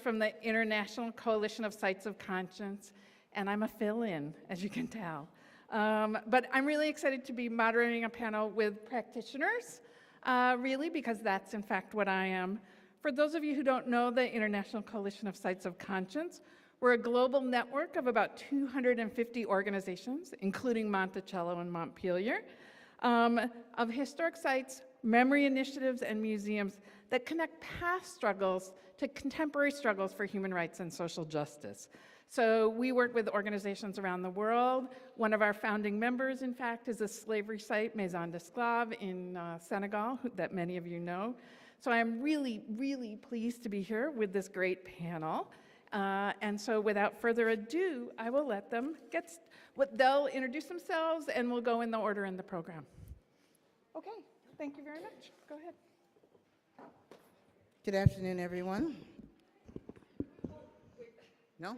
From the International Coalition of Sites of Conscience, and I'm a fill-in, as you can tell. But I'm really excited to be moderating a panel with practitioners, really, because that's in fact what I am. For those of you who don't know the International Coalition of Sites of Conscience, we're a global network of about 250 organizations, including Monticello and Montpelier, of historic sites, memory initiatives, and museums that connect past struggles to contemporary struggles for human rights and social justice. So we work with organizations around the world. One of our founding members, in fact, is a slavery site, Maison d'Esclaves in Senegal, that many of you know. So I'm really, really pleased to be here with this great panel. And so without further ado, I will let them they'll introduce themselves and we'll go in the order in the program. Okay, thank you very much. Go ahead. Good afternoon, everyone. No?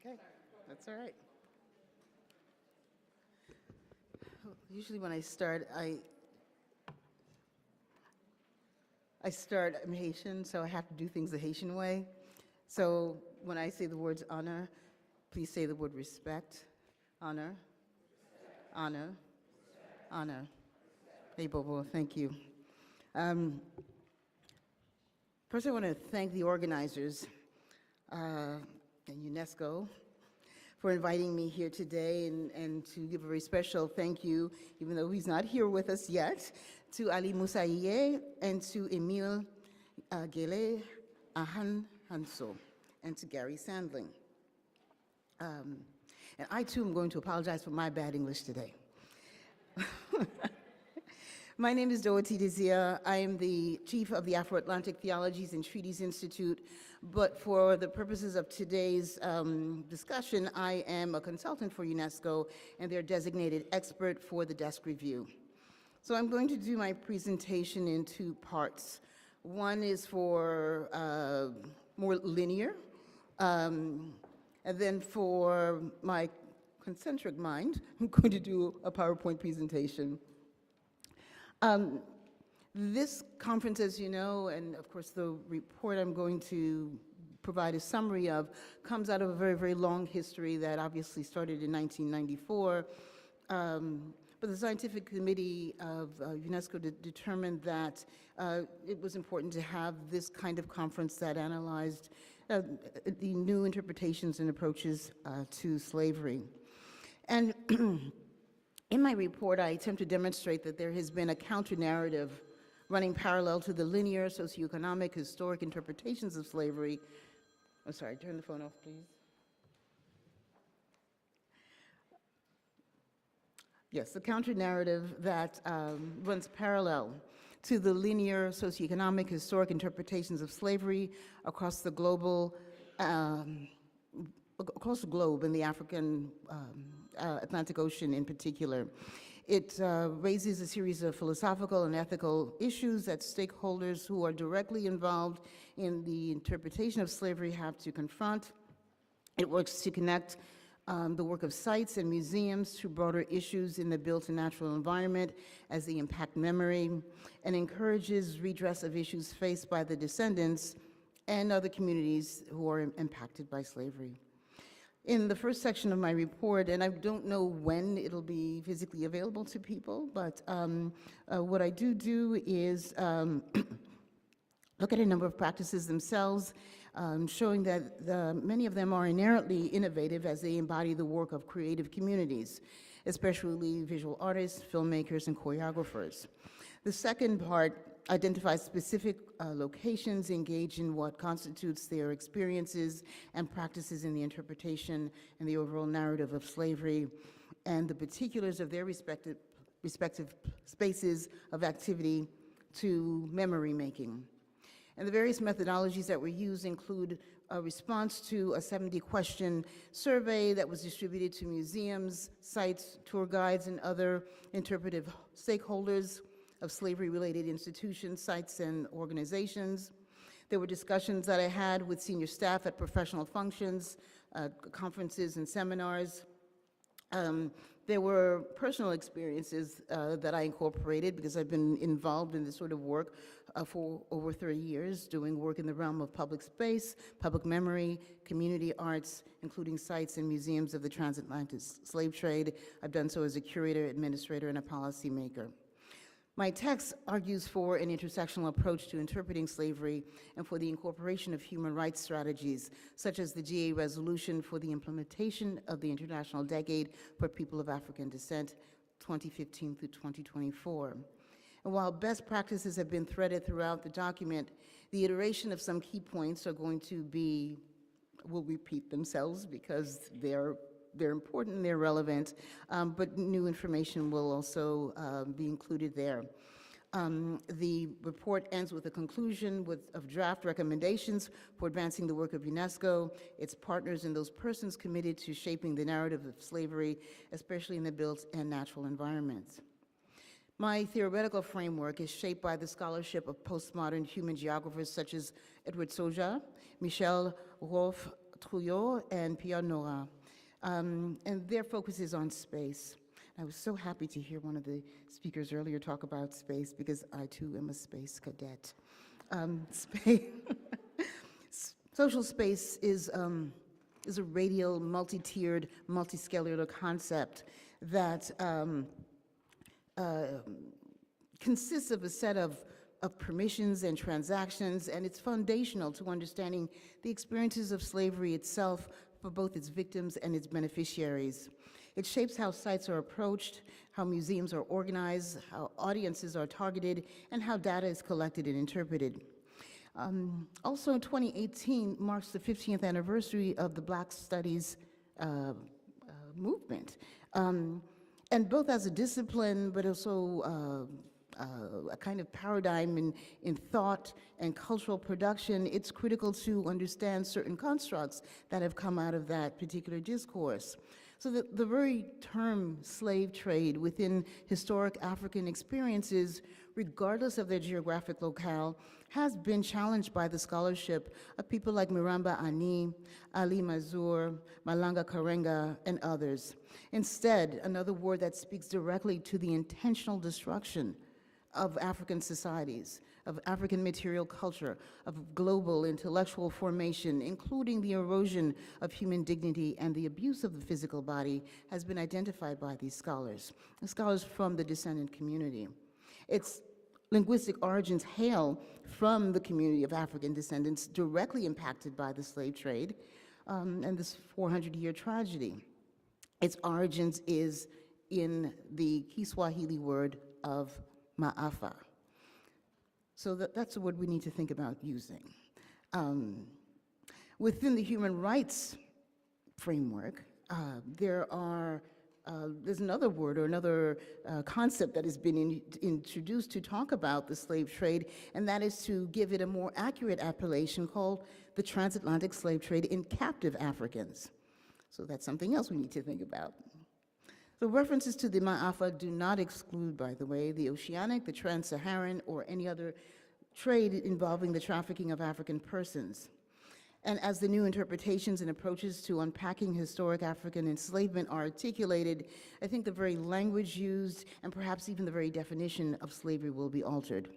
Okay, that's all right. Usually when I start, I'm Haitian, so I have to do things the Haitian way. So when I say the words honor, please say the word respect. Honor, honor, honor. Hey, Bobo, thank you. First, I want to thank the organizers and UNESCO for inviting me here today, and to give a very special thank you, even though he's not here with us yet, to Ali Moussa and to Emile Gele Ahan Hanso, and to Gary Sandling. And I too am going to apologize for my bad English today. My name is Dowoti Desir. I am the chief of the Afro-Atlantic Theologies and Treaties Institute, but for the purposes of today's discussion, I am a consultant for UNESCO and their designated expert for the desk review. So I'm going to do my presentation in two parts. One is for more linear, and then for my concentric mind, I'm going to do a PowerPoint presentation. This conference, as you know, and of course the report I'm going to provide a summary of, comes out of a very, very long history that obviously started in 1994. But the scientific committee of UNESCO determined that it was important to have this kind of conference that analyzed the new interpretations and approaches to slavery. And in my report, I attempt to demonstrate that there has been a counter-narrative running parallel to the linear, socioeconomic, historic interpretations of slavery. I'm sorry, turn the phone off, please. Yes, the counter-narrative that runs parallel to the linear, socioeconomic, historic interpretations of slavery across the globe and the African Atlantic Ocean in particular. It raises a series of philosophical and ethical issues that stakeholders who are directly involved in the interpretation of slavery have to confront. It works to connect the work of sites and museums to broader issues in the built and natural environment as they impact memory, and encourages redress of issues faced by the descendants and other communities who are impacted by slavery. In the first section of my report, and I don't know when it'll be physically available to people, but what I do is look at a number of practices themselves, showing that many of them are inherently innovative as they embody the work of creative communities, especially visual artists, filmmakers, and choreographers. The second part identifies specific locations engaged in what constitutes their experiences and practices in the interpretation and the overall narrative of slavery, and the particulars of their respective spaces of activity to memory making. And the various methodologies that were used include a response to a 70-question survey that was distributed to museums, sites, tour guides, and other interpretive stakeholders of slavery-related institutions, sites, and organizations. There were discussions that I had with senior staff at professional functions, conferences, and seminars. There were personal experiences that I incorporated because I've been involved in this sort of work for over 30 years, doing work in the realm of public space, public memory, community arts, including sites and museums of the transatlantic slave trade. I've done so as a curator, administrator, and a policymaker. My text argues for an intersectional approach to interpreting slavery and for the incorporation of human rights strategies, such as the GA resolution for the implementation of the International Decade for People of African Descent, 2015 through 2024. And while best practices have been threaded throughout the document, the iteration of some key points are going to will repeat themselves because they're important and they're relevant, but new information will also be included there. The report ends with a conclusion of draft recommendations for advancing the work of UNESCO, its partners, and those persons committed to shaping the narrative of slavery, especially in the built and natural environments. My theoretical framework is shaped by the scholarship of postmodern human geographers such as Edward Soja, Michel Rolfe-Trouillot, and Pierre Nora. And their focus is on space. I was so happy to hear one of the speakers earlier talk about space because I too am a space cadet. Social space is a radial, multi-tiered, multi-scalar concept that consists of a set of permissions and transactions, and it's foundational to understanding the experiences of slavery itself for both its victims and its beneficiaries. It shapes how sites are approached, how museums are organized, how audiences are targeted, and how data is collected and interpreted. Also, 2018 marks the 50th anniversary of the Black Studies movement. And both as a discipline, but also a kind of paradigm in thought and cultural production, it's critical to understand certain constructs that have come out of that particular discourse. So the very term slave trade within historic African experiences, regardless of their geographic locale, has been challenged by the scholarship of people like Miramba Ani, Ali Mazur, Malanga Karenga, and others. Instead, another word that speaks directly to the intentional destruction of African societies, of African material culture, of global intellectual formation, including the erosion of human dignity and the abuse of the physical body, has been identified by these scholars from the descendant community. Its linguistic origins hail from the community of African descendants directly impacted by the slave trade and this 400-year tragedy. Its origins is in the Kiswahili word of ma'afa. So that's a word we need to think about using. Within the human rights framework, there's another word or another concept that has been introduced to talk about the slave trade, and that is to give it a more accurate appellation called the transatlantic slave trade in captive Africans. So that's something else we need to think about. The references to the Ma'afa do not exclude, by the way, the oceanic, the trans-Saharan, or any other trade involving the trafficking of African persons. And as the new interpretations and approaches to unpacking historic African enslavement are articulated, I think the very language used and perhaps even the very definition of slavery will be altered.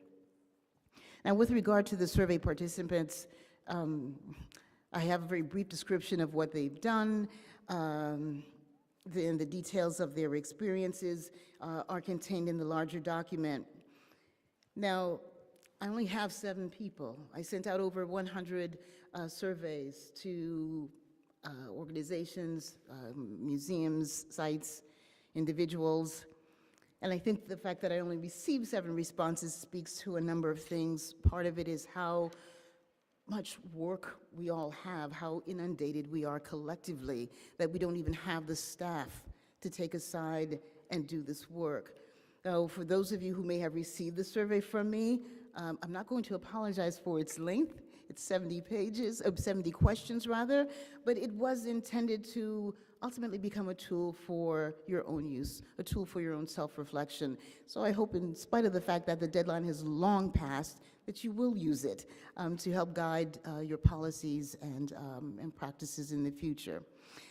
Now, with regard to the survey participants, I have a very brief description of what they've done. The details of their experiences are contained in the larger document. Now, I only have 7 people. I sent out over 100 surveys to organizations, museums, sites, individuals. And I think the fact that I only received 7 responses speaks to a number of things. Part of it is how much work we all have, how inundated we are collectively, that we don't even have the staff to take aside and do this work. For those of you who may have received the survey from me, I'm not going to apologize for its length. It's 70 pages, 70 questions rather, but it was intended to ultimately become a tool for your own use, a tool for your own self-reflection. So I hope, in spite of the fact that the deadline has long passed, that you will use it to help guide your policies and practices in the future.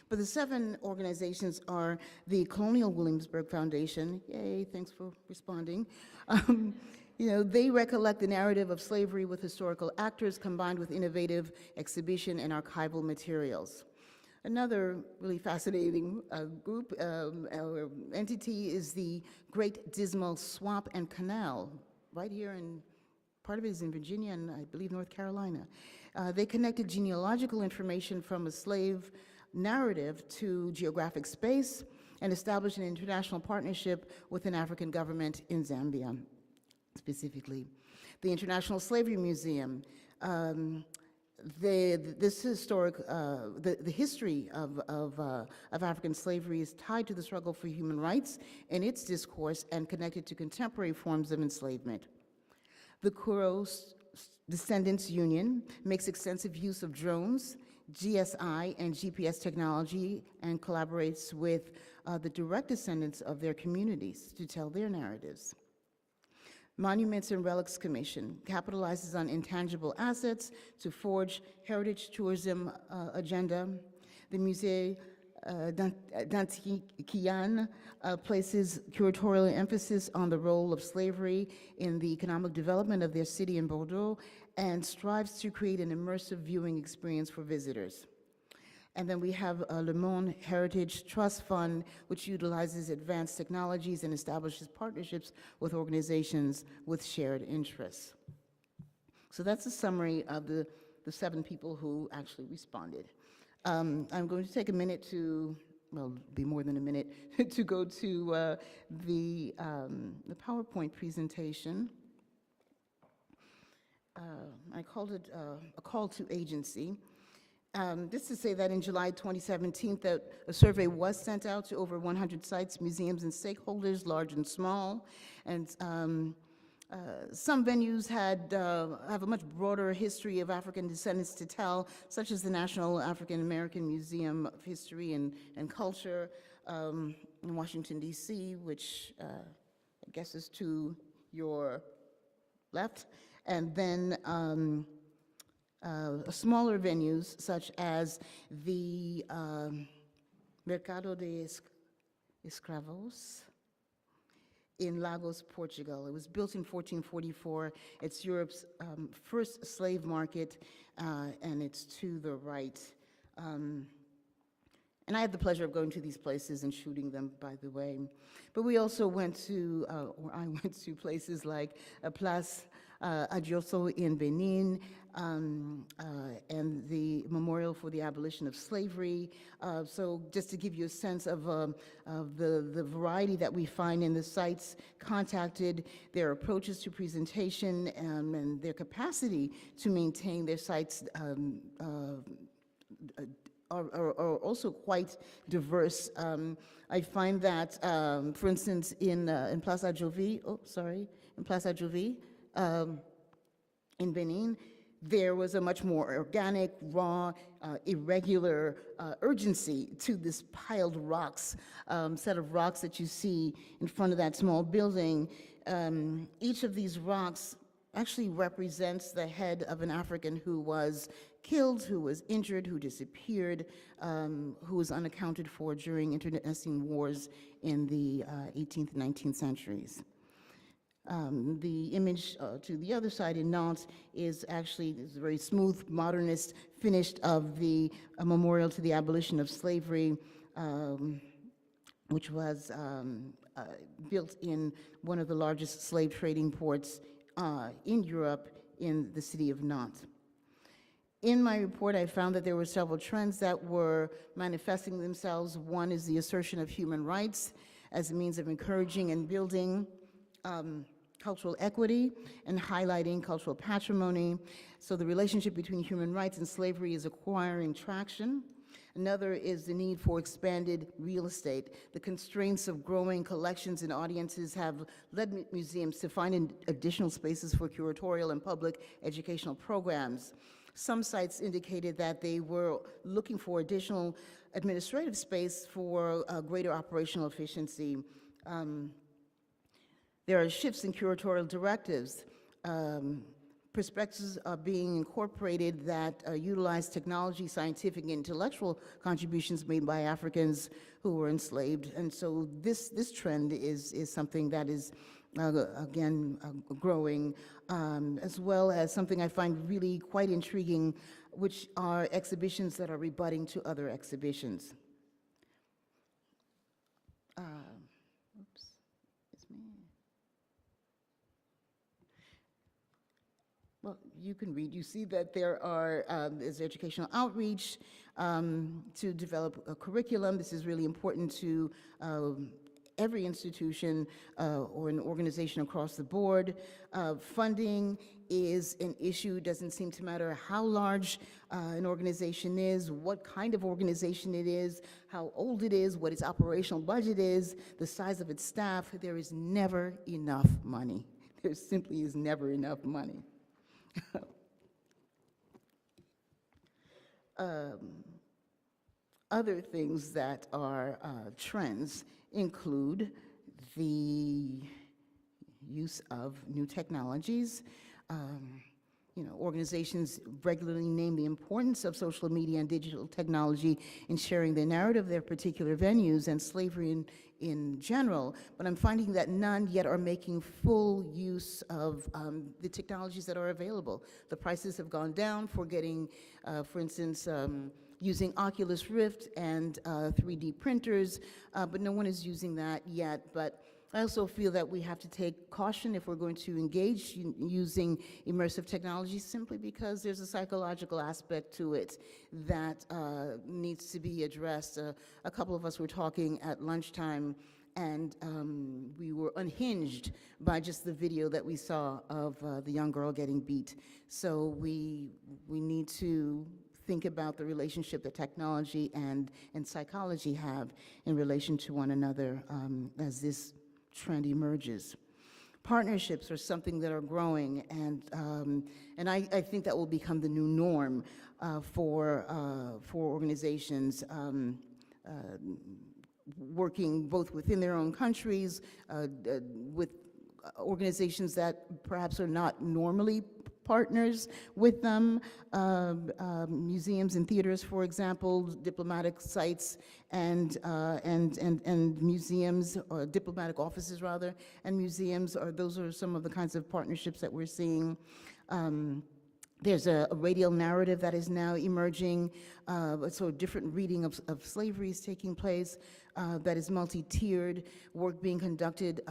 But the 7 organizations are the Colonial Williamsburg Foundation. Yay, thanks for responding. They recollect the narrative of slavery with historical actors combined with innovative exhibition and archival materials. Another really fascinating group or entity is the Great Dismal Swamp and Canal, right here in, part of it is in Virginia and I believe North Carolina. They connected genealogical information from a slave narrative to geographic space and established an international partnership with an African government in Zambia, specifically. The International Slavery Museum, this historic, the history of African slavery is tied to the struggle for human rights and its discourse and connected to contemporary forms of enslavement. The Kuro Descendants Union makes extensive use of drones, GSI, and GPS technology and collaborates with the direct descendants of their communities to tell their narratives. Monuments and Relics Commission capitalizes on intangible assets to forge heritage tourism agenda. The Musée d'Antiguan places curatorial emphasis on the role of slavery in the economic development of their city in Bordeaux and strives to create an immersive viewing experience for visitors. And then we have Le Monde Heritage Trust Fund, which utilizes advanced technologies and establishes partnerships with organizations with shared interests. So that's a summary of the 7 people who actually responded. I'm going to take a minute to, well, be more than a minute, to go to the PowerPoint presentation. I called it a call to agency. Just to say that in July 2017, that a survey was sent out to over 100 sites, museums, and stakeholders, large and small. And some venues have a much broader history of African descendants to tell, such as the National African American Museum of History and Culture in Washington, D.C., which I guess is to your left. And then smaller venues such as the Mercado de Escravos in Lagos, Portugal. It was built in 1444. It's Europe's first slave market, and it's to the right. And I had the pleasure of going to these places and shooting them, by the way. But we also went to, or I went to places like Place Adjoso in Benin, and the Memorial for the Abolition of Slavery. So just to give you a sense of the variety that we find in the sites contacted, their approaches to presentation, and their capacity to maintain their sites are also quite diverse. I find that, for instance, in Place Adjovi, in Place Adjovi, in Benin, there was a much more organic, raw, irregular urgency to this piled rocks, set of rocks that you see in front of that small building. Each of these rocks actually represents the head of an African who was killed, who was injured, who disappeared, who was unaccounted for during internecine wars in the 18th and 19th centuries. The image to the other side in Nantes is actually this very smooth, modernist finish of the memorial to the abolition of slavery, which was built in one of the largest slave trading ports in Europe, in the city of Nantes. In my report, I found that there were several trends that were manifesting themselves. One is the assertion of human rights as a means of encouraging and building cultural equity and highlighting cultural patrimony. So the relationship between human rights and slavery is acquiring traction. Another is the need for expanded real estate. The constraints of growing collections and audiences have led museums to find additional spaces for curatorial and public educational programs. Some sites indicated that they were looking for additional administrative space for greater operational efficiency. There are shifts in curatorial directives. Perspectives are being incorporated that utilize technology, scientific, and intellectual contributions made by Africans who were enslaved. And so this trend is something that is, again, growing, as well as something I find really quite intriguing, which are exhibitions that are rebutting to other exhibitions. Oops, it's me. Well, you can read. You see that there is educational outreach to develop a curriculum. This is really important to every institution or an organization across the board. Funding is an issue. It doesn't seem to matter how large an organization is, what kind of organization it is, how old it is, what its operational budget is, the size of its staff. There is never enough money. There simply is never enough money. Other things that are trends include the use of new technologies. Organizations regularly name the importance of social media and digital technology in sharing the narrative of their particular venues and slavery in general, but I'm finding that none yet are making full use of the technologies that are available. The prices have gone down for getting, for instance, using Oculus Rift and 3D printers, but no one is using that yet. But I also feel that we have to take caution if we're going to engage using immersive technology, simply because there's a psychological aspect to it that needs to be addressed. A couple of us were talking at lunchtime, and we were unhinged by just the video that we saw of the young girl getting beat. So we need to think about the relationship that technology and psychology have in relation to one another as this trend emerges. Partnerships are something that are growing, and I think that will become the new norm for organizations working both within their own countries, with organizations that perhaps are not normally partners with them, museums and theaters, for example, diplomatic sites and museums, or diplomatic offices rather, and museums, those are some of the kinds of partnerships that we're seeing. There's a radial narrative that is now emerging, so a different reading of slavery is taking place that is multi-tiered, work being conducted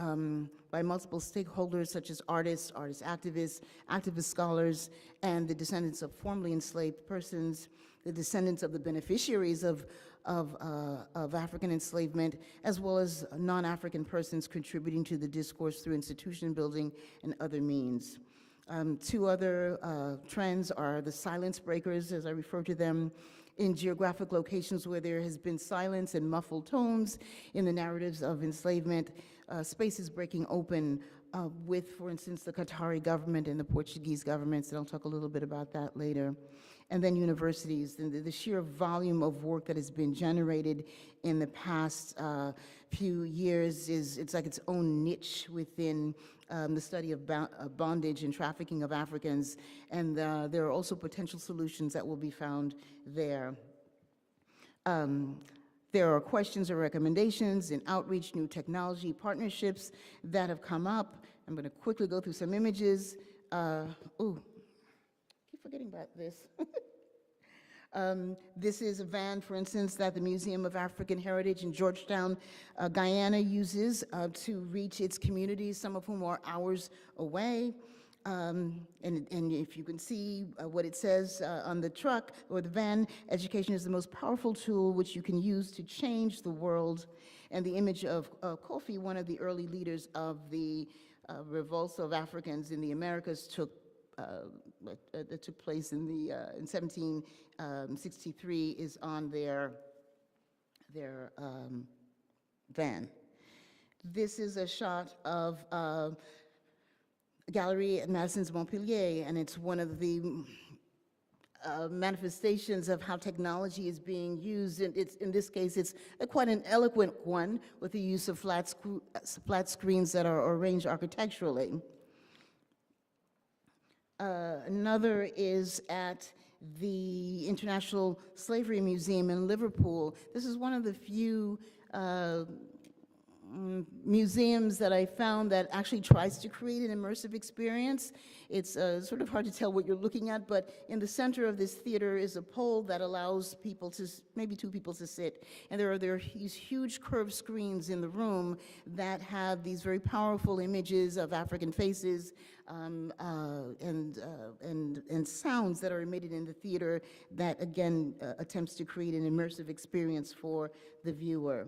by multiple stakeholders such as artists, activists, activist scholars, and the descendants of formerly enslaved persons, the descendants of the beneficiaries of African enslavement, as well as non-African persons contributing to the discourse through institution building and other means. Two other trends are the silence breakers, as I refer to them, in geographic locations where there has been silence and muffled tones in the narratives of enslavement, spaces breaking open with, for instance, the Qatari government and the Portuguese governments, and I'll talk a little bit about that later. And then universities, and the sheer volume of work that has been generated in the past few years it's like its own niche within the study of bondage and trafficking of Africans, and there are also potential solutions that will be found there. There are questions or recommendations in outreach, new technology, partnerships that have come up. I'm going to quickly go through some images. Keep forgetting about this. This is a van, for instance, that the Museum of African Heritage in Georgetown, Guyana uses to reach its communities, some of whom are hours away. And if you can see what it says on the truck or the van, education is the most powerful tool which you can use to change the world. And the image of Kofi, one of the early leaders of the revolts of Africans in the Americas, took that took place in 1763 is on their van. This is a shot of a gallery at Madison's Montpellier, and it's one of the manifestations of how technology is being used. And it's, in this case, it's quite an eloquent one with the use of flat screens that are arranged architecturally. Another is at the International Slavery Museum in Liverpool. This is one of the few museums that I found that actually tries to create an immersive experience. It's sort of hard to tell what you're looking at, but in the center of this theater is a pole that allows people to, maybe two people to sit. And there are these huge curved screens in the room that have these very powerful images of African faces and sounds that are emitted in the theater that, again, attempts to create an immersive experience for the viewer.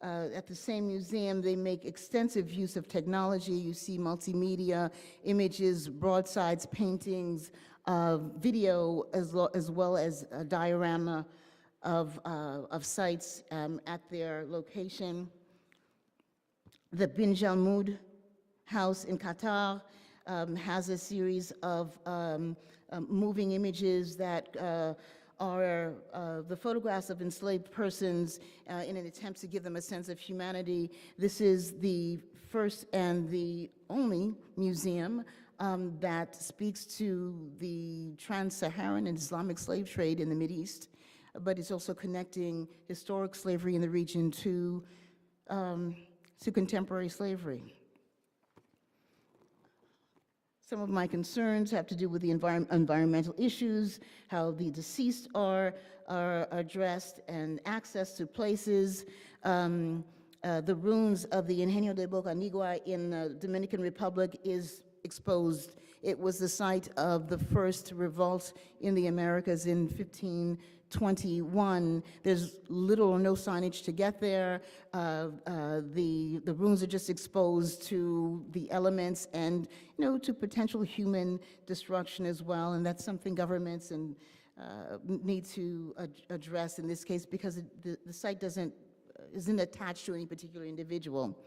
At the same museum, they make extensive use of technology. You see multimedia, images, broadsides, paintings, video, as well as a diorama of sites at their location. The Bin Jalmoud House in Qatar has a series of moving images that are the photographs of enslaved persons in an attempt to give them a sense of humanity. This is the first and the only museum that speaks to the trans-Saharan and Islamic slave trade in the Mideast, but it's also connecting historic slavery in the region to contemporary slavery. Some of my concerns have to do with the environmental issues, how the deceased are addressed, and access to places. The ruins of the Ingenio de Bocanigua in the Dominican Republic is exposed. It was the site of the first revolt in the Americas in 1521. There's little or no signage to get there. The ruins are just exposed to the elements and, to potential human destruction as well. And that's something governments need to address in this case, because the site isn't attached to any particular individual.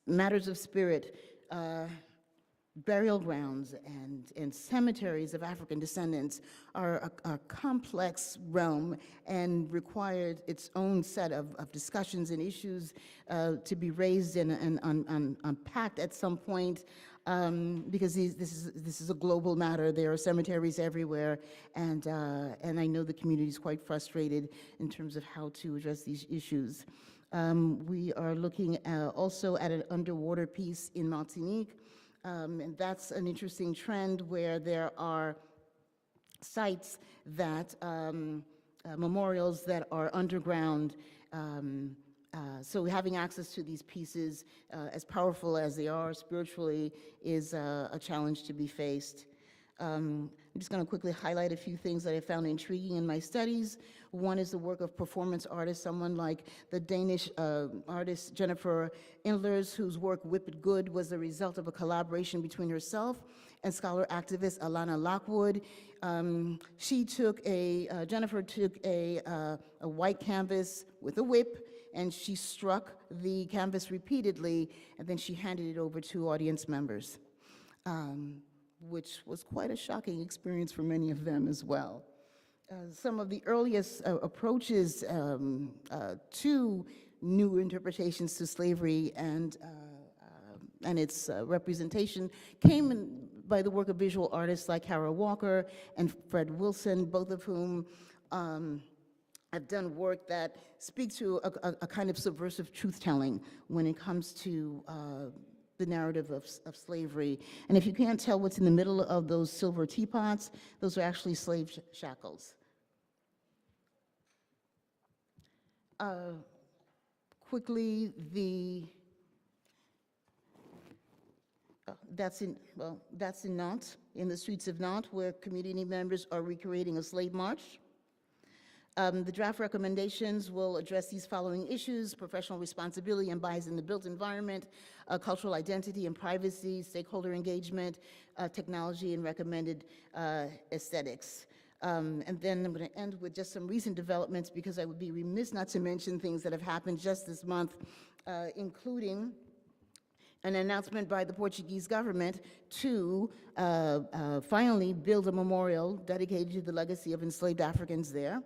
Matters of spirit. Burial grounds and cemeteries of African descendants are a complex realm and required its own set of discussions and issues to be raised and unpacked at some point, because this is a global matter. There are cemeteries everywhere, and I know the community is quite frustrated in terms of how to address these issues. We are looking also at an underwater piece in Martinique. And that's an interesting trend where there are sites that, memorials that are underground. So having access to these pieces, as powerful as they are spiritually, is a challenge to be faced. I'm just going to quickly highlight a few things that I found intriguing in my studies. One is the work of performance artists, someone like the Danish artist Jennifer Indlers, whose work Whipped Good was the result of a collaboration between herself and scholar activist Alana Lockwood. Jennifer took a white canvas with a whip, and she struck the canvas repeatedly, and then she handed it over to audience members. Which was quite a shocking experience for many of them as well. Some of the earliest approaches to new interpretations to slavery and its representation came by the work of visual artists like Harold Walker and Fred Wilson, both of whom have done work that speak to a kind of subversive truth-telling when it comes to the narrative of slavery. And if you can't tell what's in the middle of those silver teapots, those are actually slave shackles. Quickly, that's in Nantes, in the streets of Nantes, where community members are recreating a slave march. The draft recommendations will address these following issues: professional responsibility and bias in the built environment, cultural identity and privacy, stakeholder engagement, technology, and recommended aesthetics. And then I'm going to end with just some recent developments, because I would be remiss not to mention things that have happened just this month, including an announcement by the Portuguese government to finally build a memorial dedicated to the legacy of enslaved Africans there.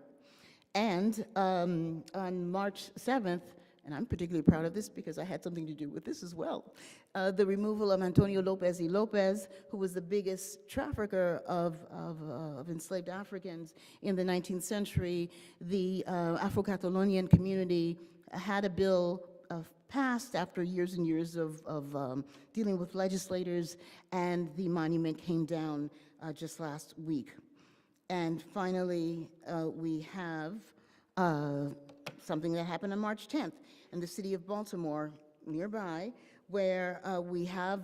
And on March 7th, and I'm particularly proud of this because I had something to do with this as well, the removal of Antonio Lopez y Lopez, who was the biggest trafficker of enslaved Africans in the 19th century. The Afro-Catalonian community had a bill passed after years and years of dealing with legislators, and the monument came down just last week. And finally, we have something that happened on March 10th in the city of Baltimore, nearby, where we have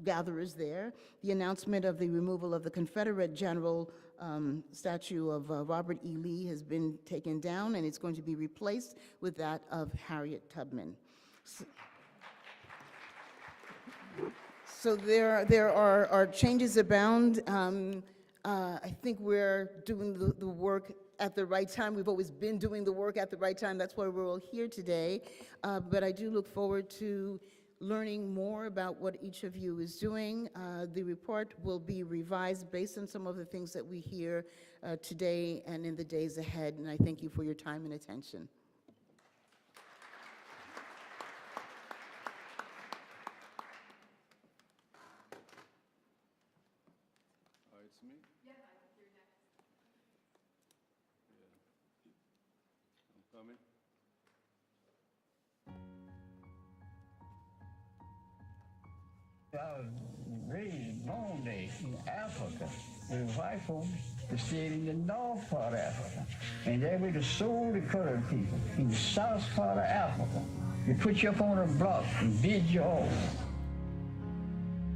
gatherers there. The announcement of the removal of the Confederate General statue of Robert E. Lee has been taken down, and it's going to be replaced with that of Harriet Tubman. So there are changes abound. I think we're doing the work at the right time. We've always been doing the work at the right time. That's why we're all here today. But I do look forward to learning more about what each of you is doing. The report will be revised based on some of the things that we hear today and in the days ahead. And I thank you for your time and attention. It's me? Yeah, you're next. Yeah. I'm coming. I was raised, born there in Africa. The white folks stayed in the north part of Africa. And they were the solely colored people in the south part of Africa. They put you up on a block and bid you off.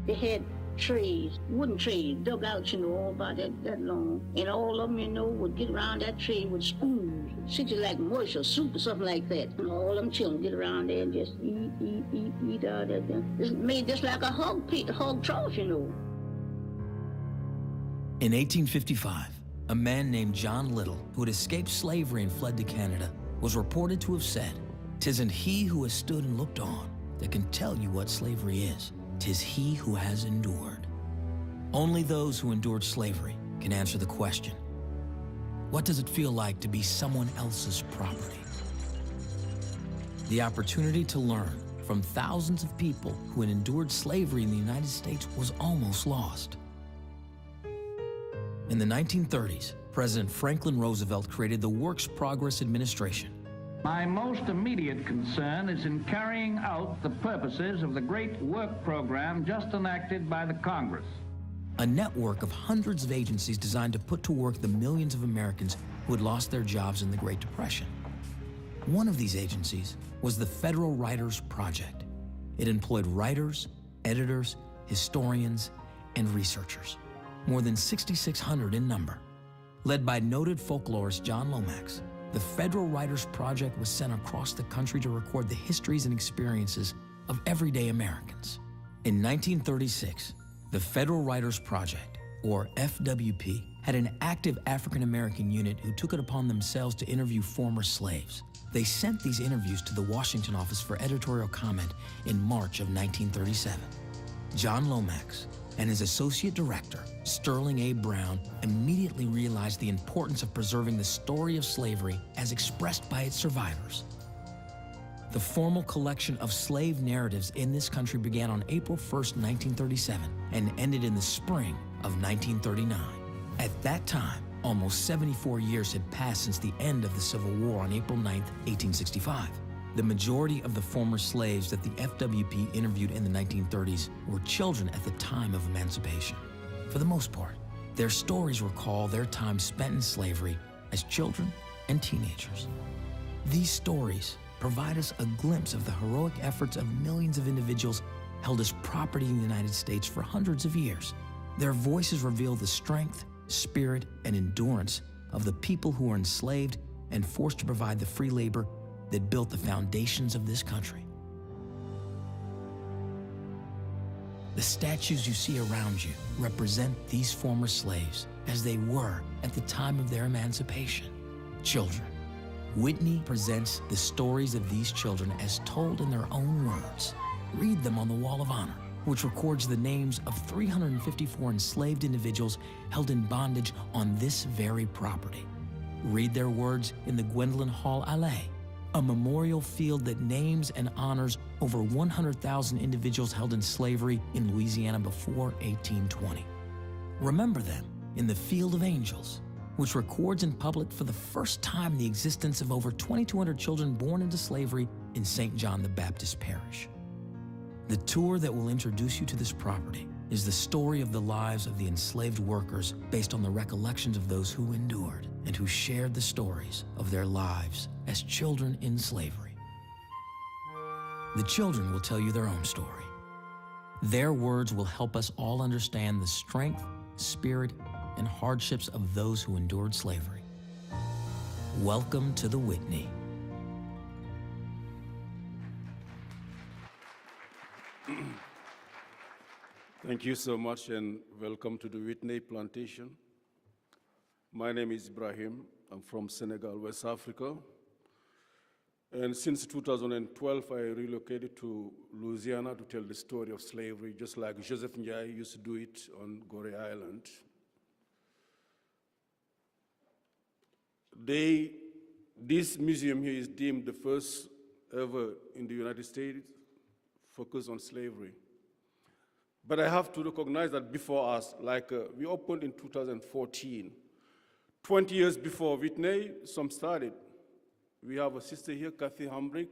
They had trees, wooden trees, dug out, all about that long. And all of them, would get around that tree with spoons, such as like mush or soup or something like that. And all them children get around there and just eat out of that. It's made just like a hog pit, a hog trough, In 1855, a man named John Little, who had escaped slavery and fled to Canada, was reported to have said, "'Tisn't he who has stood and looked on that can tell you what slavery is. 'Tis he who has endured." Only those who endured slavery can answer the question, what does it feel like to be someone else's property? The opportunity to learn from thousands of people who had endured slavery in the United States was almost lost. In the 1930s, President Franklin Roosevelt created the Works Progress Administration. My most immediate concern is in carrying out the purposes of the great work program just enacted by the Congress. A network of hundreds of agencies designed to put to work the millions of Americans who had lost their jobs in the Great Depression. One of these agencies was the Federal Writers Project. It employed writers, editors, historians, and researchers, more than 6,600 in number. Led by noted folklorist John Lomax, the Federal Writers Project was sent across the country to record the histories and experiences of everyday Americans. In 1936, the Federal Writers Project, or FWP, had an active African-American unit who took it upon themselves to interview former slaves. They sent these interviews to the Washington office for editorial comment in March of 1937. John Lomax and his associate director, Sterling A. Brown, immediately realized the importance of preserving the story of slavery as expressed by its survivors. The formal collection of slave narratives in this country began on April 1st, 1937, and ended in the spring of 1939. At that time, almost 74 years had passed since the end of the Civil War on April 9th, 1865. The majority of the former slaves that the FWP interviewed in the 1930s were children at the time of emancipation. For the most part, their stories recall their time spent in slavery as children and teenagers. These stories provide us a glimpse of the heroic efforts of millions of individuals held as property in the United States for hundreds of years. Their voices reveal the strength, spirit, and endurance of the people who were enslaved and forced to provide the free labor that built the foundations of this country. The statues you see around you represent these former slaves as they were at the time of their emancipation, children. Whitney presents the stories of these children as told in their own words. Read them on the Wall of Honor, which records the names of 354 enslaved individuals held in bondage on this very property. Read their words in the Gwendolyn Hall Allée, a memorial field that names and honors over 100,000 individuals held in slavery in Louisiana before 1820. Remember them in the Field of Angels, which records in public for the first time the existence of over 2,200 children born into slavery in St. John the Baptist Parish. The tour that will introduce you to this property is the story of the lives of the enslaved workers based on the recollections of those who endured and who shared the stories of their lives as children in slavery. The children will tell you their own story. Their words will help us all understand the strength, spirit, and hardships of those who endured slavery. Welcome to the Whitney. Thank you so much, and welcome to the Whitney Plantation. My name is Ibrahima. I'm from Senegal, West Africa. And since 2012, I relocated to Louisiana to tell the story of slavery, just like Joseph Ndiaye used to do it on Gorée Island. This museum here is deemed the first ever in the United States focused on slavery. But I have to recognize that before us, we opened in 2014. 20 years before Whitney, some started. We have a sister here, Kathy Hambrick,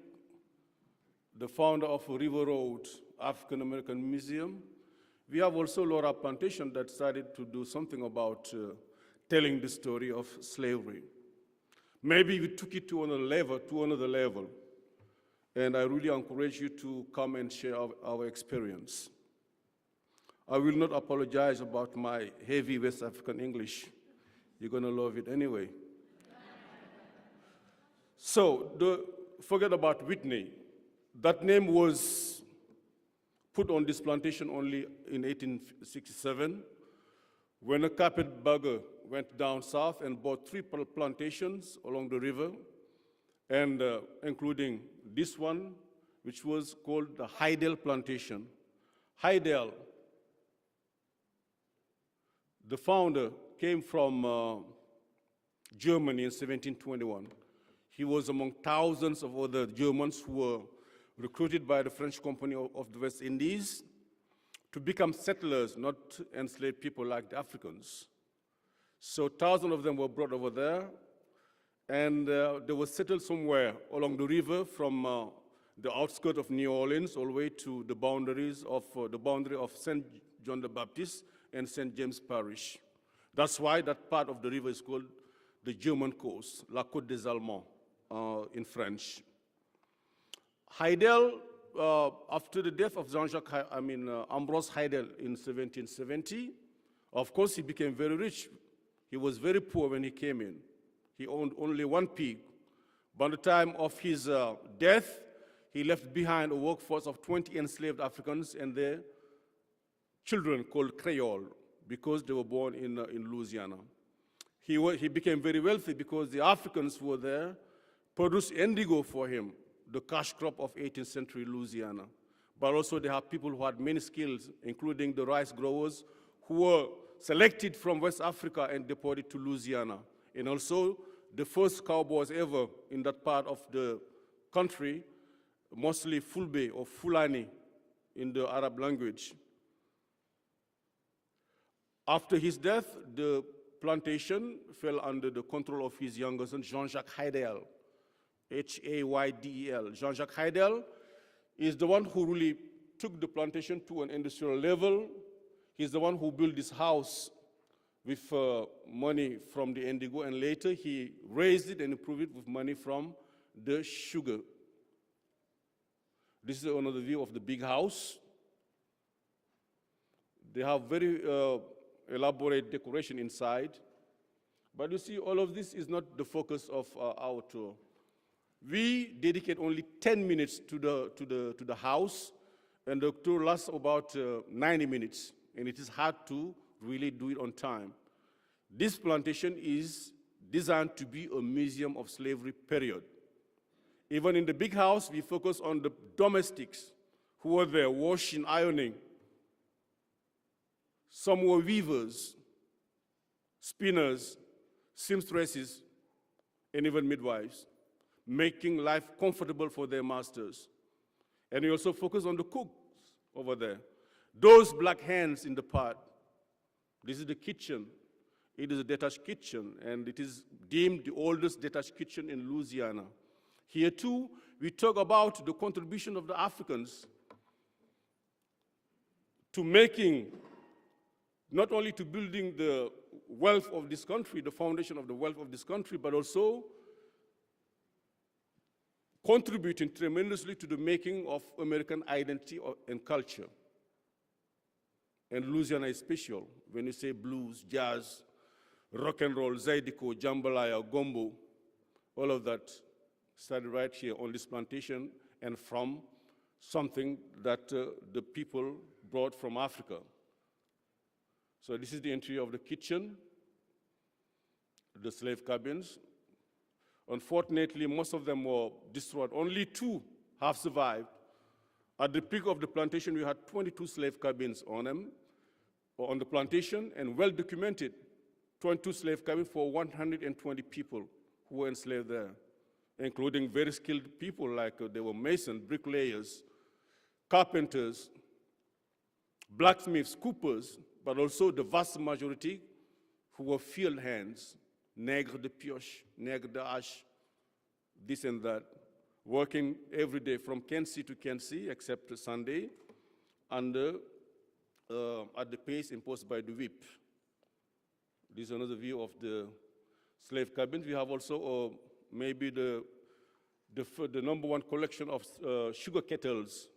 the founder of River Road African American Museum. We have also Laura Plantation that started to do something about telling the story of slavery. Maybe we took it to another level, and I really encourage you to come and share our experience. I will not apologize about my heavy West African English. You're going to love it anyway. So, forget about Whitney. That name was put on this plantation only in 1867 when a carpetbagger went down south and bought 3 plantations along the river, and including this one, which was called the Heidel Plantation. Heidel, the founder, came from Germany in 1721. He was among thousands of other Germans who were recruited by the French Company of the West Indies to become settlers, not enslaved people like the Africans. So thousands of them were brought over there, and they were settled somewhere along the river from the outskirts of New Orleans all the way to the boundary of St. John the Baptist and St. James Parish. That's why that part of the river is called the German coast, La Côte des Allemands in French. Heidel, after the death of Ambroise Heidel in 1770, of course he became very rich. He was very poor when he came in. He owned only 1 pig. By the time of his death, he left behind a workforce of 20 enslaved Africans and their children called Creole, because they were born in Louisiana. He became very wealthy because the Africans who were there produced indigo for him, the cash crop of 18th century Louisiana. But also they have people who had many skills, including the rice growers who were selected from West Africa and deported to Louisiana. And also the first cowboys ever in that part of the country, mostly Fulbe or Fulani in the Arab language. After his death, the plantation fell under the control of his younger son, Jean-Jacques Heidel, Haydel. Jean-Jacques Heidel is the one who really took the plantation to an industrial level. He's the one who built this house with money from the indigo, and later he raised it and improved it with money from the sugar. This is another view of the big house. They have very elaborate decoration inside. But you see, all of this is not the focus of our tour. We dedicate only 10 minutes to the house, and the tour lasts about 90 minutes, and it is hard to really do it on time. This plantation is designed to be a museum of slavery, period. Even in the big house, we focus on the domestics who were there washing, ironing. Some were weavers, spinners, seamstresses, and even midwives, making life comfortable for their masters. And we also focus on the cooks over there. Those black hands in the pot. This is the kitchen. It is a detached kitchen, and it is deemed the oldest detached kitchen in Louisiana. Here too, we talk about the contribution of the Africans to making, not only to building the wealth of this country, the foundation of the wealth of this country, but also contributing tremendously to the making of American identity and culture. And Louisiana is special. When you say blues, jazz, rock and roll, Iziko, jambalaya, gombo, all of that started right here on this plantation and from something that the people brought from Africa. So this is the entry of the kitchen, the slave cabins. Unfortunately, most of them were destroyed. Only 2 have survived. At the peak of the plantation, we had 22 slave cabins on them, or on the plantation, and well documented, 22 slave cabins for 120 people who were enslaved there, including very skilled people like there were masons, bricklayers, carpenters, blacksmiths, coopers, but also the vast majority who were field hands, nègres de pioche, nègres de hache, this and that, working every day from Kensi to Kensi, except Sunday, and at the pace imposed by the whip. This is another view of the slave cabins. We have also maybe the #1 collection of sugar kettles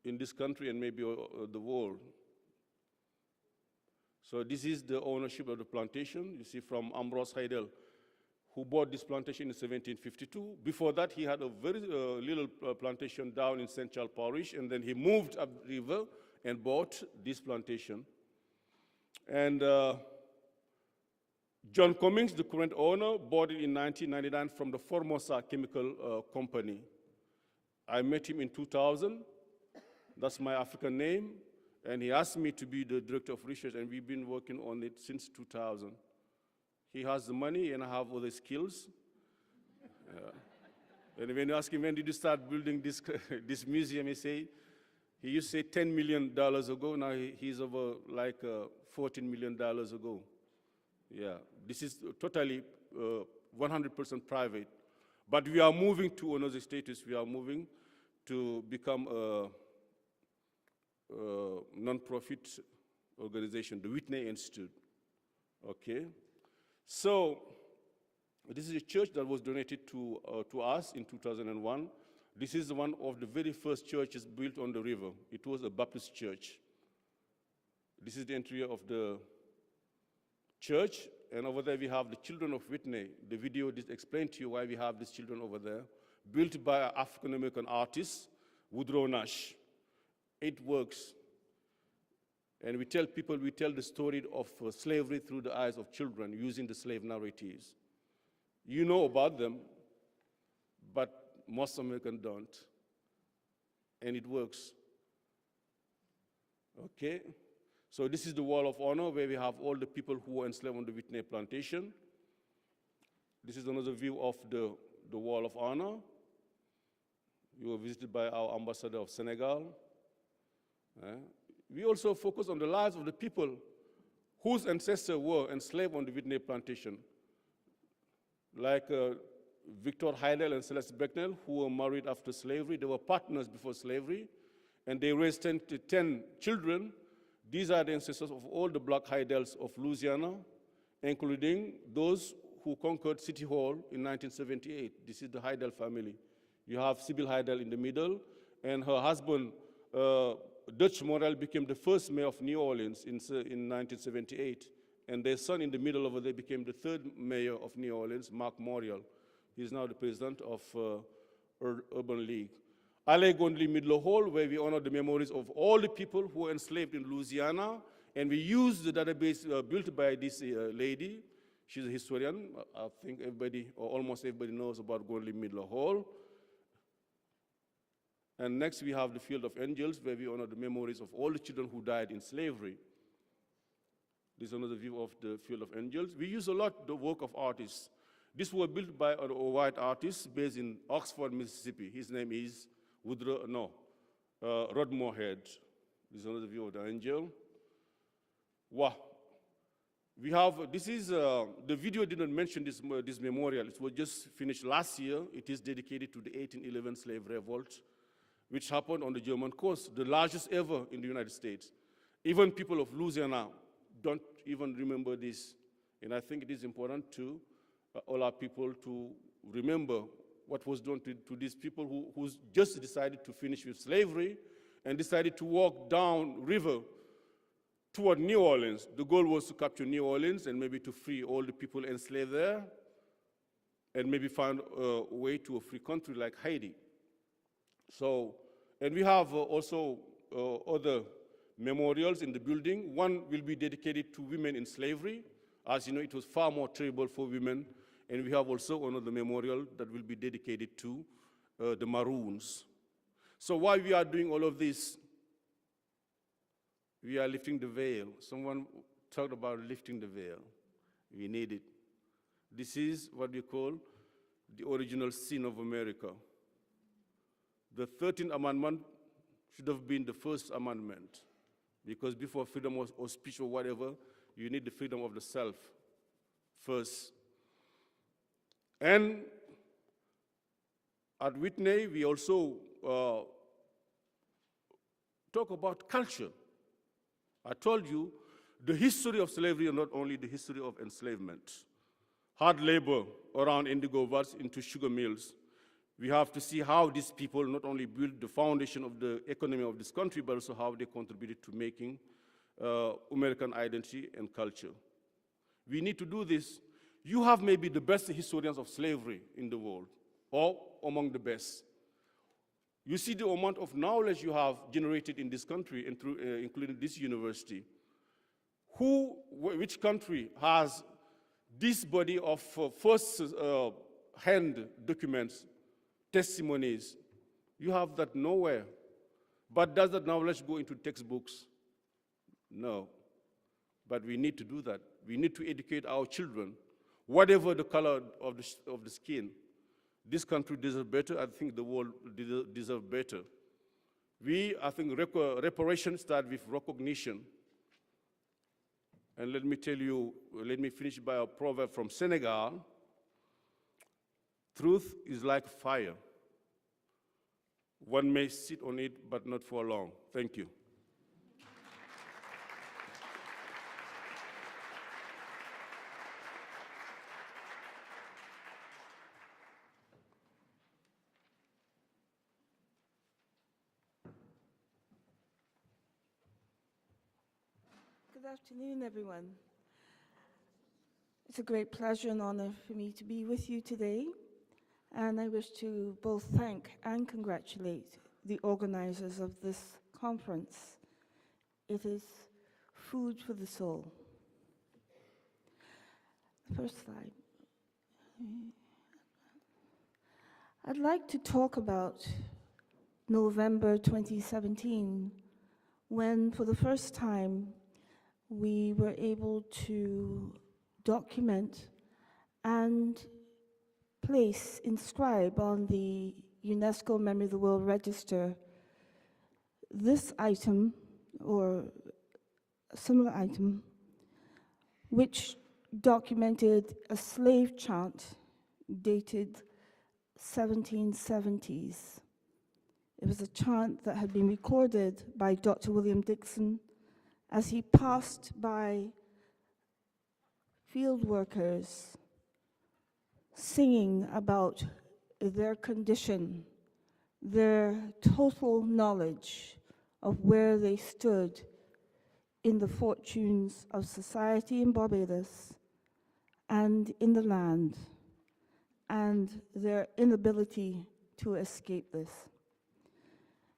in this country and maybe the world. So this is the ownership of the plantation. You see from Ambrose Heidel, who bought this plantation in 1752. Before that, he had a very little plantation down in St. Charles Parish, and then he moved up the river and bought this plantation. And John Cummins, the current owner, bought it in 1999 from the Formosa Chemical Company. I met him in 2000. That's my African name. And he asked me to be the director of research, and we've been working on it since 2000. He has the money, and I have all the skills. And when you ask him, when did you start building this, this museum, he used to say $10 million ago. Now he's over like $14 million ago. Yeah, this is totally 100% private. But we are moving to another status. We are moving to become a non-profit organization, the Whitney Institute. Okay, so this is a church that was donated to us in 2001. This is one of the very first churches built on the river. It was a Baptist church. This is the entry of the church, and over there we have the Children of Whitney. The video did explain to you why we have these children over there, built by an African-American artist, Woodrow Nash. It works. And we tell people, we tell the story of slavery through the eyes of children using the slave narratives. You know about them, but most Americans don't. And it works. Okay? So this is the Wall of Honor, where we have all the people who were enslaved on the Whitney plantation. This is another view of the Wall of Honor. We were visited by our ambassador of Senegal. We also focus on the lives of the people whose ancestors were enslaved on the Whitney plantation, like Victor Heidel and Celeste Becknell, who were married after slavery. They were partners before slavery, and they raised 10 children. These are the ancestors of all the black Heidels of Louisiana, including those who conquered City Hall in 1978. This is the Heidel family. You have Sybil Heidel in the middle, and her husband, Dutch Morel, became the first mayor of New Orleans in 1978, and their son in the middle over there became the third mayor of New Orleans, Mark Morial. He's now the president of Urban League. Alley Gondli Midlo Hall, where we honor the memories of all the people who were enslaved in Louisiana, and we use the database built by this lady. She's a historian. I think everybody, or almost everybody, knows about Gondli Midlo Hall. And next we have the Field of Angels, where we honor the memories of all the children who died in slavery. This is another view of the Field of Angels. We use a lot the work of artists. This was built by a white artist based in Oxford, Mississippi. His name is Rod Moorhead. This is another view of the angel. Wow. We have, this is, the video didn't mention this memorial. It was just finished last year. It is dedicated to the 1811 slave revolt, which happened on the German coast, the largest ever in the United States. Even people of Louisiana don't even remember this. And I think it is important to all our people to remember what was done to these people who just decided to finish with slavery and decided to walk down river toward New Orleans. The goal was to capture New Orleans and maybe to free all the people enslaved there and maybe find a way to a free country like Haiti. So, and we have also other memorials in the building. One will be dedicated to women in slavery. As you know, it was far more terrible for women. And we have also another memorial that will be dedicated to the Maroons. So while we are doing all of this, we are lifting the veil. Someone talked about lifting the veil. We need it. This is what we call the original sin of America. The 13th Amendment should have been the first amendment, because before freedom of speech or whatever, you need the freedom of the self first. And at Whitney, we also talk about culture. I told you, the history of slavery is not only the history of enslavement. Hard labor around indigo vaults into sugar mills. We have to see how these people not only built the foundation of the economy of this country, but also how they contributed to making American identity and culture. We need to do this. You have maybe the best historians of slavery in the world, or among the best. You see the amount of knowledge you have generated in this country, and through, including this university. Which country has this body of first-hand documents, testimonies? You have that nowhere. But does that knowledge go into textbooks? No. But we need to do that. We need to educate our children. Whatever the color of the skin, this country deserves better. I think the world deserves better. I think reparation starts with recognition. And let me tell you, let me finish by a proverb from Senegal. Truth is like fire. One may sit on it, but not for long. Thank you. Good afternoon, everyone. It's a great pleasure and honor for me to be with you today, and I wish to both thank and congratulate the organizers of this conference. It is food for the soul. First slide. I'd like to talk about November 2017, when for the first time we were able to document and inscribe on the UNESCO Memory of the World Register this item, or a similar item, which documented a slave chant dated 1770s. It was a chant that had been recorded by Dr. William Dixon as he passed by field workers singing about their condition, their total knowledge of where they stood in the fortunes of society in Barbados and in the land, and their inability to escape this.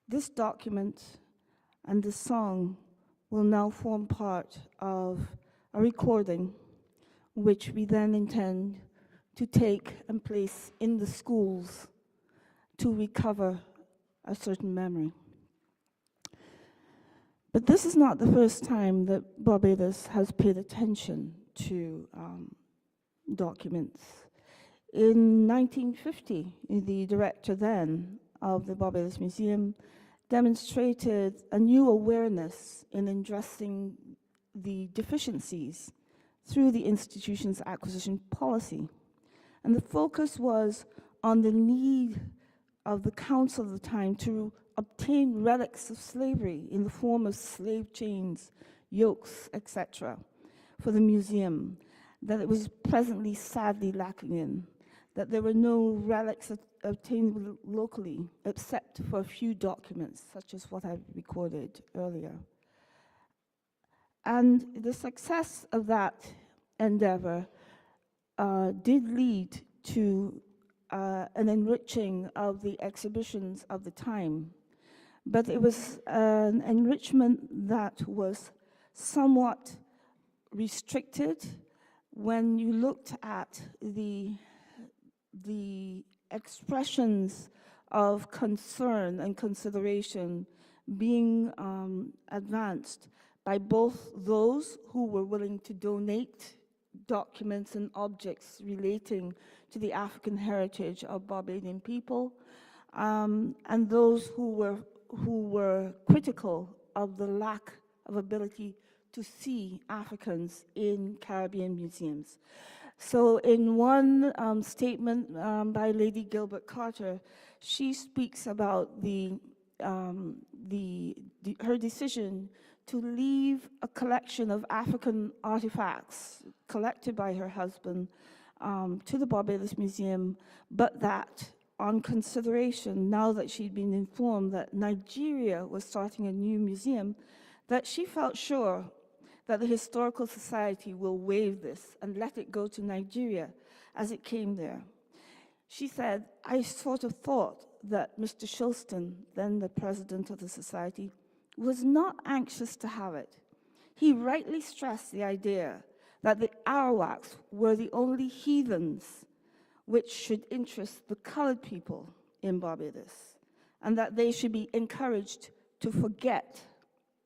This document and this song will now form part of a recording which we then intend to take and place in the schools to recover a certain memory. But this is not the first time that Barbados has paid attention to documents. In 1950, the director then of the Barbados Museum demonstrated a new awareness in addressing the deficiencies through the institution's acquisition policy. And the focus was on the need of the council at the time to obtain relics of slavery in the form of slave chains, yokes, etc., for the museum, that it was presently sadly lacking in, that there were no relics obtainable locally, except for a few documents, such as what I recorded earlier. And the success of that endeavor did lead to an enriching of the exhibitions of the time. But it was an enrichment that was somewhat restricted when you looked at the expressions of concern and consideration being advanced by both those who were willing to donate documents and objects relating to the African heritage of Barbadian people, and those who were critical of the lack of ability to see Africans in Caribbean museums. So in one statement by Lady Gilbert Carter, she speaks about her decision to leave a collection of African artifacts collected by her husband to the Barbados Museum, but that on consideration, now that she'd been informed that Nigeria was starting a new museum, that she felt sure that the Historical Society will waive this and let it go to Nigeria as it came there. She said, I sort of thought that Mr. Shilston, then the president of the society, was not anxious to have it. He rightly stressed the idea that the Arawaks were the only heathens which should interest the colored people in Barbados, and that they should be encouraged to forget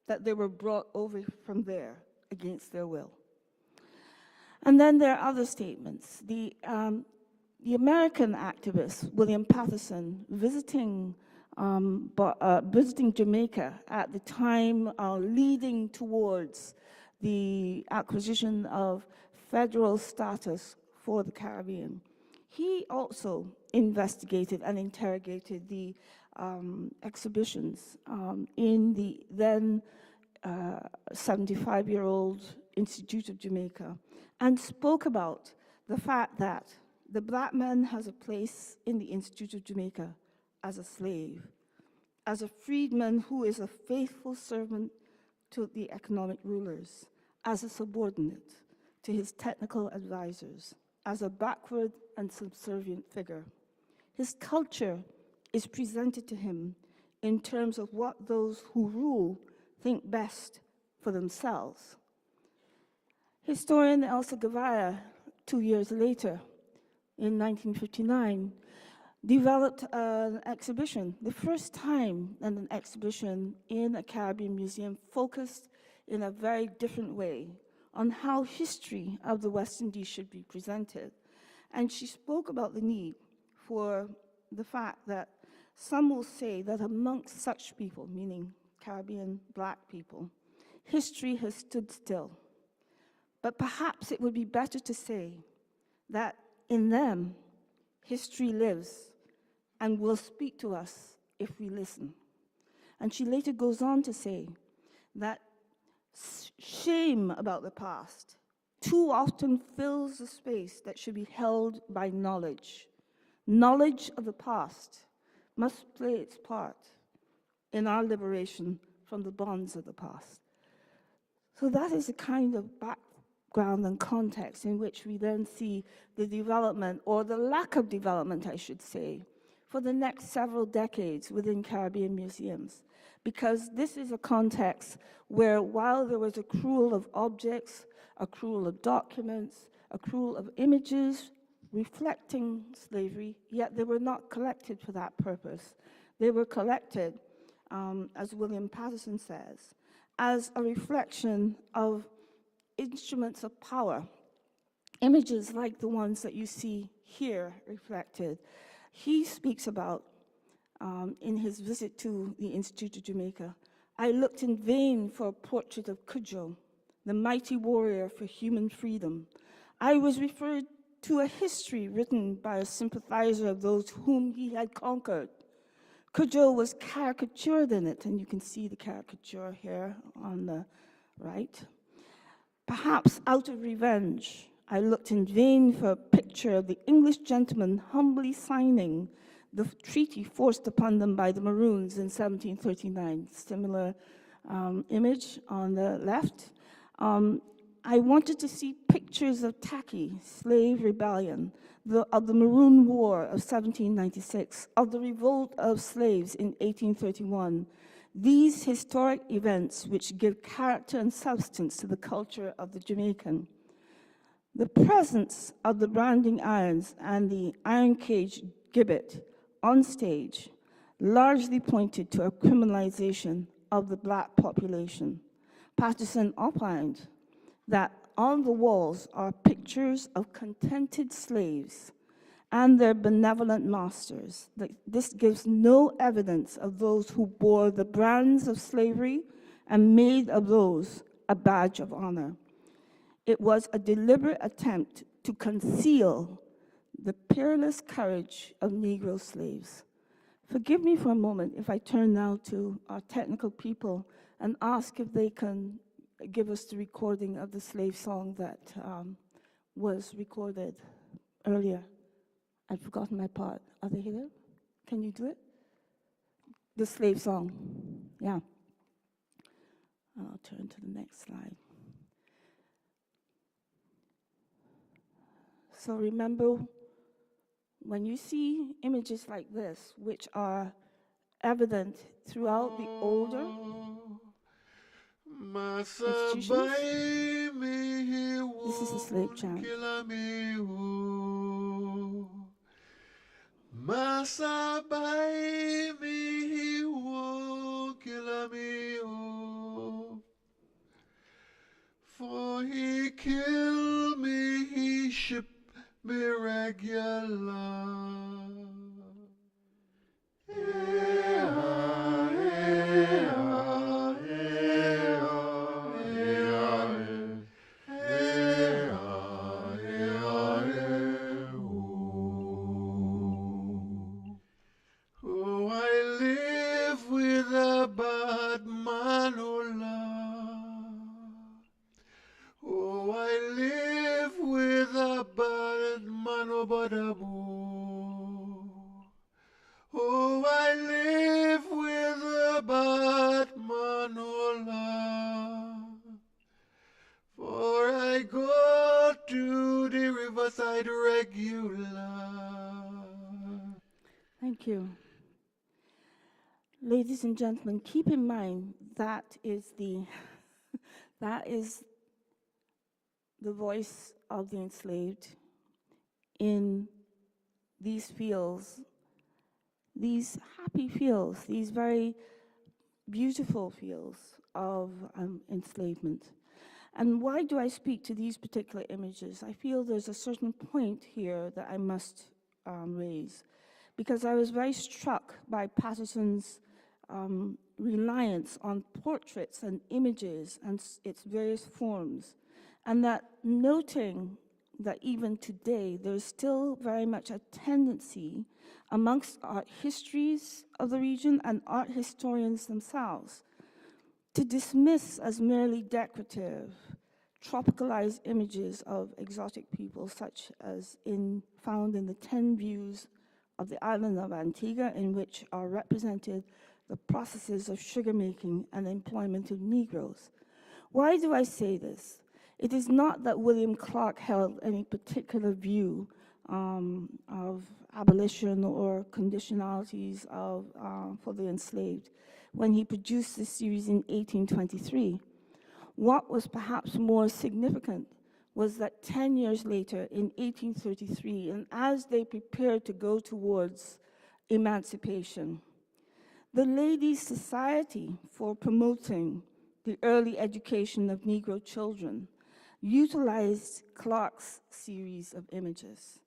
that they were brought over from there against their will. And then there are other statements. The American activist, William Patterson, visiting Jamaica at the time leading towards the acquisition of federal status for the Caribbean, he also investigated and interrogated the exhibitions in the then 75-year-old Institute of Jamaica, and spoke about the fact that the black man has a place in the Institute of Jamaica as a slave, as a freedman who is a faithful servant to the economic rulers, as a subordinate to his technical advisors, as a backward and subservient figure. His culture is presented to him in terms of what those who rule think best for themselves. Historian Elsa Gavaya, 2 years later, in 1959, developed an exhibition, the first time an exhibition in a Caribbean museum focused in a very different way on how history of the West Indies should be presented. And she spoke about the need for the fact that some will say that amongst such people, meaning Caribbean black people, history has stood still. But perhaps it would be better to say that in them, history lives and will speak to us if we listen. And she later goes on to say that shame about the past too often fills the space that should be held by knowledge. Knowledge of the past must play its part in our liberation from the bonds of the past. So that is the kind of background and context in which we then see the development, or the lack of development, I should say, for the next several decades within Caribbean museums. Because this is a context where, while there was accrual of objects, accrual of documents, accrual of images reflecting slavery, yet they were not collected for that purpose. They were collected, as William Patterson says, as a reflection of instruments of power, images like the ones that you see here reflected. He speaks about, in his visit to the Institute of Jamaica, I looked in vain for a portrait of Cudjoe, the mighty warrior for human freedom. I was referred to a history written by a sympathizer of those whom he had conquered. Cudjoe was caricatured in it, and you can see the caricature here on the right. Perhaps out of revenge, I looked in vain for a picture of the English gentleman humbly signing the treaty forced upon them by the Maroons in 1739. Similar image on the left. I wanted to see pictures of Taki, slave rebellion, of the Maroon War of 1796, of the revolt of slaves in 1831. These historic events which give character and substance to the culture of the Jamaican. The presence of the branding irons and the iron cage gibbet on stage largely pointed to a criminalization of the black population. Patterson opined that on the walls are pictures of contented slaves and their benevolent masters. This gives no evidence of those who bore the brands of slavery and made of those a badge of honor. It was a deliberate attempt to conceal the peerless courage of Negro slaves. Forgive me for a moment if I turn now to our technical people and ask if they can give us the recording of the slave song that was recorded earlier. I've forgotten my part. Are they here? Can you do it? The slave song. Yeah. I'll turn to the next slide. So remember, when you see images like this, which are evident throughout the older institutions, this is a slave chant. For he killed me, he shipped me regular. Oh, I live with a bad man, oh Lord. Oh, I live with a bad man, oh Badaboo. Oh, I live with a bad man, oh Lord. For I go to the riverside regular. Thank you. Ladies and gentlemen, keep in mind that is the voice of the enslaved in these fields, these happy fields, these very beautiful fields of enslavement. And why do I speak to these particular images? I feel there's a certain point here that I must raise, because I was very struck by Patterson's reliance on portraits and images and its various forms, and that noting that even today there's still very much a tendency amongst art histories of the region and art historians themselves to dismiss as merely decorative, tropicalized images of exotic people, such as found in the 10 views of the island of Antigua, in which are represented the processes of sugar making and employment of Negroes. Why do I say this? It is not that William Clark held any particular view of abolition or conditionalities for the enslaved when he produced this series in 1823. What was perhaps more significant was that 10 years later, in 1833, and as they prepared to go towards emancipation, the Ladies' Society for Promoting the Early Education of Negro Children utilized Clark's series of images.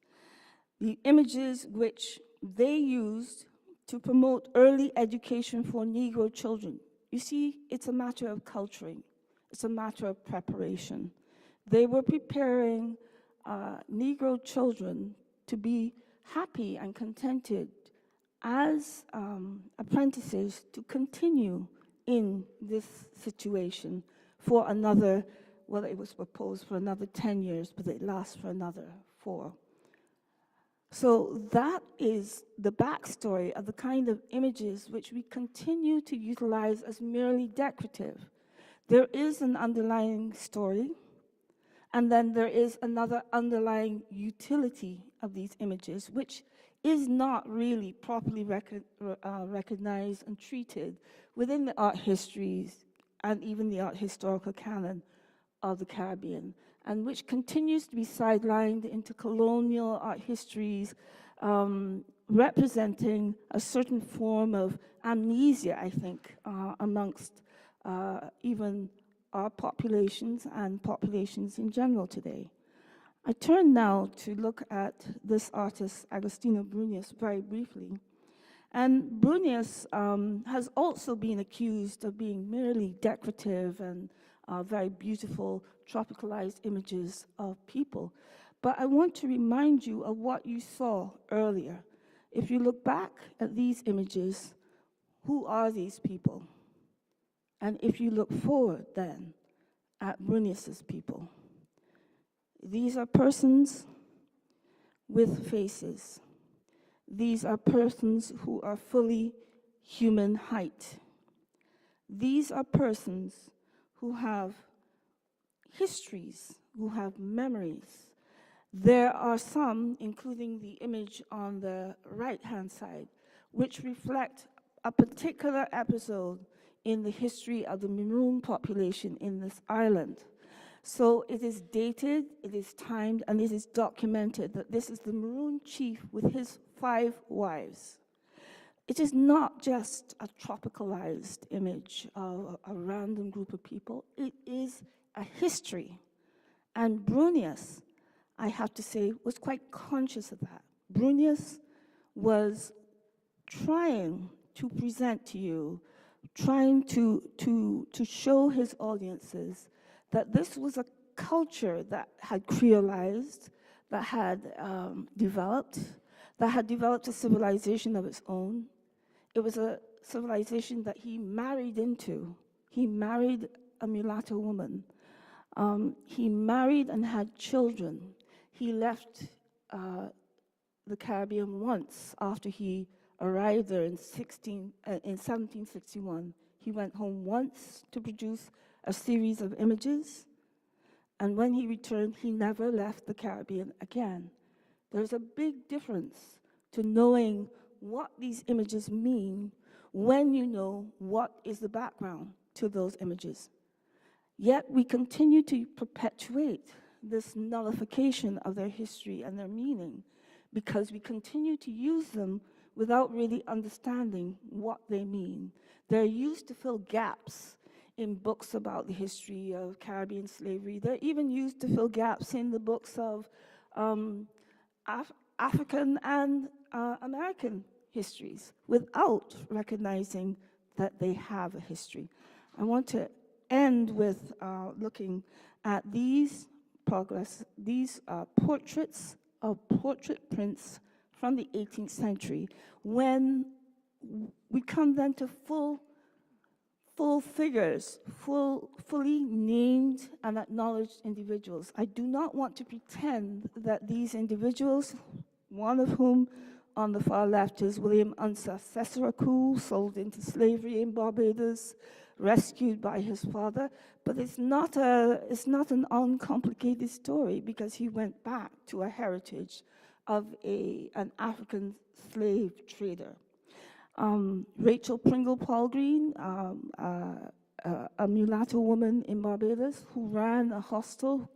The images which they used to promote early education for Negro children. You see, it's a matter of culturing. It's a matter of preparation. They were preparing Negro children to be happy and contented as apprentices to continue in this situation for another, well, it was proposed for another 10 years, but it lasts for another 4. So that is the backstory of the kind of images which we continue to utilize as merely decorative. There is an underlying story, and then there is another underlying utility of these images, which is not really properly recognized and treated within the art histories and even the art historical canon of the Caribbean, and which continues to be sidelined into colonial art histories, representing a certain form of amnesia, I think, amongst even our populations and populations in general today. I turn now to look at this artist, Agostinho Brunius, very briefly. And Brunius has also been accused of being merely decorative and very beautiful tropicalized images of people. But I want to remind you of what you saw earlier. If you look back at these images, who are these people? And if you look forward then at Brunius's people, these are persons with faces. These are persons who are fully human height. These are persons who have histories, who have memories. There are some, including the image on the right-hand side, which reflect a particular episode in the history of the Maroon population in this island. So it is dated, it is timed, and it is documented that this is the Maroon chief with his 5 wives. It is not just a tropicalized image of a random group of people. It is a history. And Brunius, I have to say, was quite conscious of that. Brunius was trying to present to you, trying to show his audiences that this was a culture that had creolized, that had developed a civilization of its own. It was a civilization that he married into. He married a mulatto woman. He married and had children. He left the Caribbean once after he arrived there in 1761. He went home once to produce a series of images, and when he returned, he never left the Caribbean again. There's a big difference to knowing what these images mean when you know what is the background to those images. Yet we continue to perpetuate this nullification of their history and their meaning because we continue to use them without really understanding what they mean. They're used to fill gaps in books about the history of Caribbean slavery. They're even used to fill gaps in the books of African and American histories without recognizing that they have a history. I want to end with looking at these portraits of portrait prints from the 18th century when we come then to full figures, fully named and acknowledged individuals. I do not want to pretend that these individuals, one of whom on the far left is William Unsa Seseraku, sold into slavery in Barbados, rescued by his father, but it's not an uncomplicated story because he went back to a heritage of an African slave trader. Rachel Pringle Paul-Green, a mulatto woman in Barbados who ran a hostel,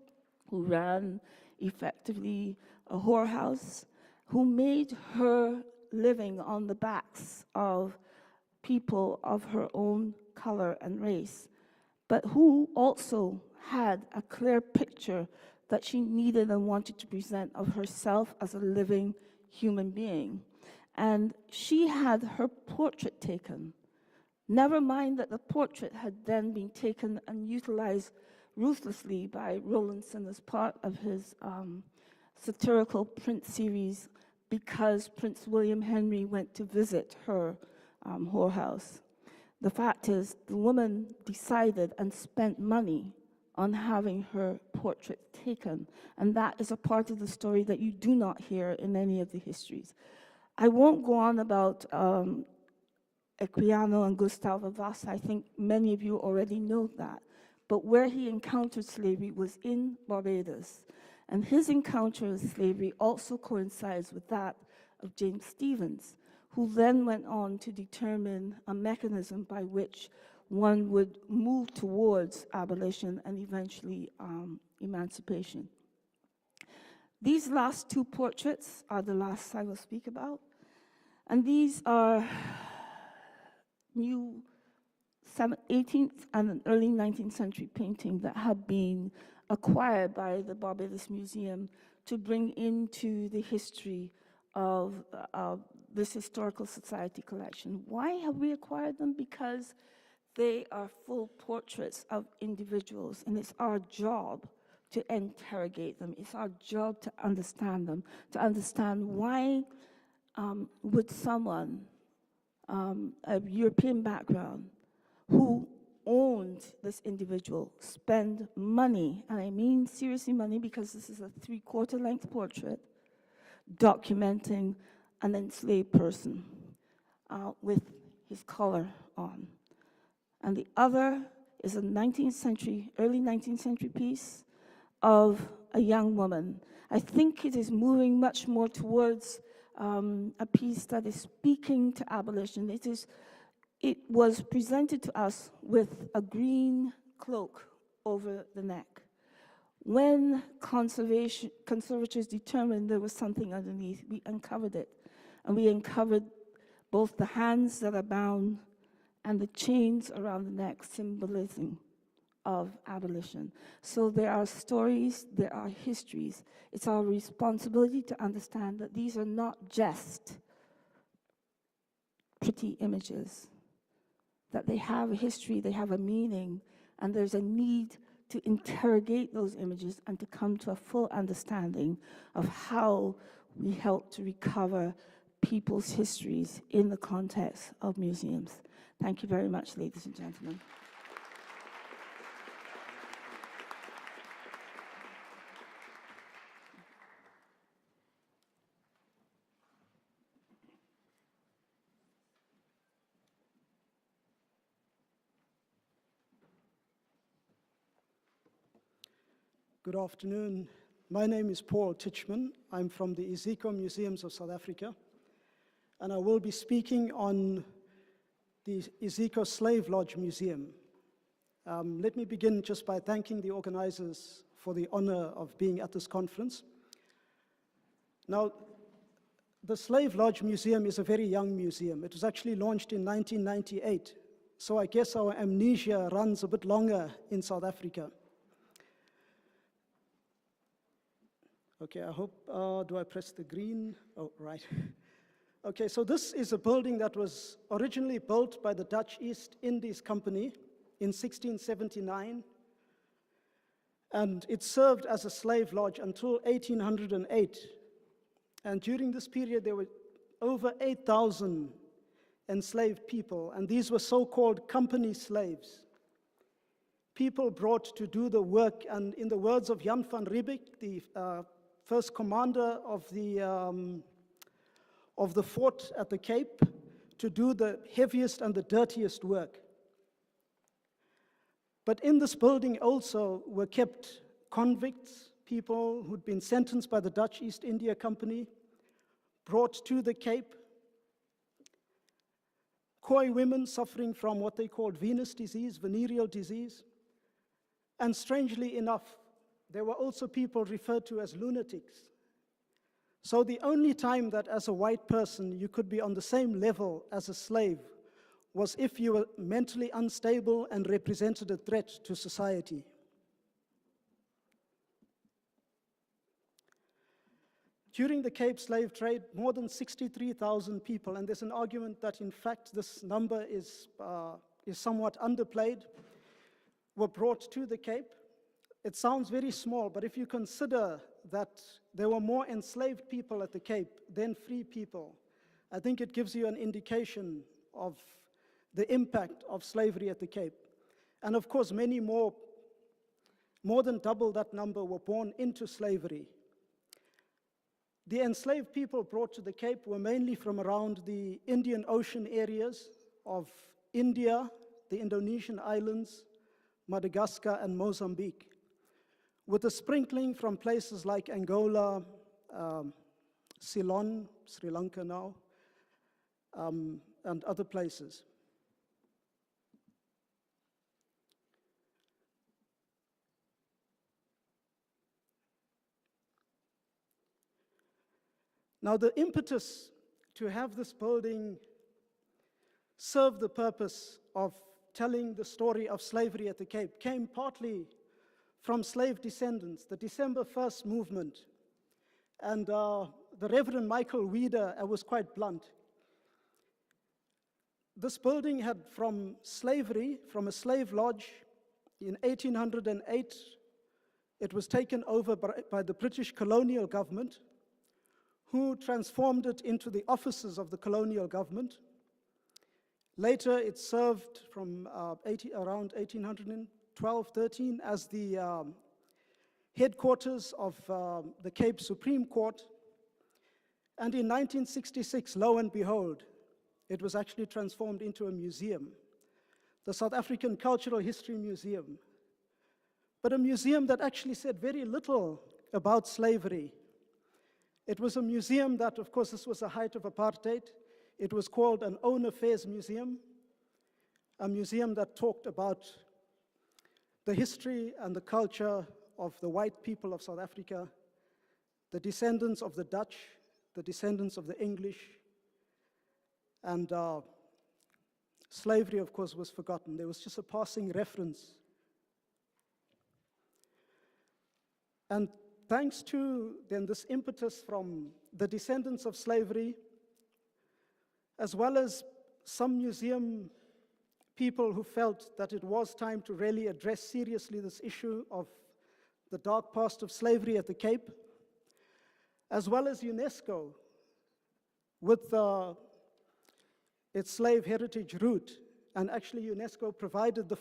who ran effectively a whorehouse, who made her living on the backs of people of her own color and race, but who also had a clear picture that she needed and wanted to present of herself as a living human being. And she had her portrait taken. Never mind that the portrait had then been taken and utilized ruthlessly by Rowlandson as part of his satirical print series because Prince William Henry went to visit her whorehouse. The fact is, the woman decided and spent money on having her portrait taken, and that is a part of the story that you do not hear in any of the histories. I won't go on about Equiano and Gustave Vassa. I think many of you already know that. But where he encountered slavery was in Barbados. And his encounter with slavery also coincides with that of James Stephens, who then went on to determine a mechanism by which one would move towards abolition and eventually emancipation. These last two portraits are the last I will speak about. And these are new 18th and early 19th century painting that have been acquired by the Barbados Museum to bring into the history of this historical society collection. Why have we acquired them? Because they are full portraits of individuals, and it's our job to interrogate them. It's our job to understand them, to understand why would someone, a European background, who owned this individual, spend money, and I mean seriously money because this is a 3/4 length portrait, documenting an enslaved person with his collar on. And the other is a 19th century, early 19th century piece of a young woman. I think it is moving much more towards a piece that is speaking to abolition. It was presented to us with a green cloak over the neck. When conservators determined there was something underneath, we uncovered it. And we uncovered both the hands that are bound and the chains around the neck, symbolism of abolition. So there are stories, there are histories. It's our responsibility to understand that these are not just pretty images, that they have a history, they have a meaning, and there's a need to interrogate those images and to come to a full understanding of how we help to recover people's histories in the context of museums. Thank you very much, ladies and gentlemen. Good afternoon. My name is Paul Tichmann. I'm from the Iziko Museums of South Africa, and I will be speaking on the Iziko Slave Lodge Museum. Let me begin just by thanking the organizers for the honor of being at this conference. Now, the Slave Lodge Museum is a very young museum. It was actually launched in 1998, so I guess our amnesia runs a bit longer in South Africa. Okay, I hope, do I press the green? Oh, right. Okay, so this is a building that was originally built by the Dutch East Indies Company in 1679, and it served as a slave lodge until 1808. And during this period, there were over 8,000 enslaved people, and these were so-called company slaves. People brought to do the work, and in the words of Jan van Riebeck, the first commander of the fort at the Cape, to do the heaviest and the dirtiest work. But in this building also were kept convicts, people who'd been sentenced by the Dutch East India Company, brought to the Cape, Khoi women suffering from what they called venous disease, venereal disease, and strangely enough, there were also people referred to as lunatics. So the only time that as a white person you could be on the same level as a slave was if you were mentally unstable and represented a threat to society. During the Cape slave trade, more than 63,000 people, and there's an argument that in fact this number is somewhat underplayed, were brought to the Cape. It sounds very small, but if you consider that there were more enslaved people at the Cape than free people, I think it gives you an indication of the impact of slavery at the Cape. And of course, many more than double that number were born into slavery. The enslaved people brought to the Cape were mainly from around the Indian Ocean areas of India, the Indonesian islands, Madagascar, and Mozambique, with a sprinkling from places like Angola, Ceylon, Sri Lanka now, and other places. Now, the impetus to have this building serve the purpose of telling the story of slavery at the Cape came partly from slave descendants, the December 1st movement. And the Reverend Michael Weeder was quite blunt. This building had from slavery, from a slave lodge in 1808, it was taken over by the British colonial government, who transformed it into the offices of the colonial government. Later, it served from around 1812-13 as the headquarters of the Cape Supreme Court. And in 1966, lo and behold, it was actually transformed into a museum, the South African Cultural History Museum. But a museum that actually said very little about slavery. It was a museum that, of course, this was the height of apartheid. It was called an Own Affairs Museum, a museum that talked about the history and the culture of the white people of South Africa, the descendants of the Dutch, the descendants of the English, and slavery, of course, was forgotten. There was just a passing reference. And thanks to then this impetus from the descendants of slavery, as well as some museum people who felt that it was time to really address seriously this issue of the dark past of slavery at the Cape, as well as UNESCO with its slave heritage route. And actually UNESCO provided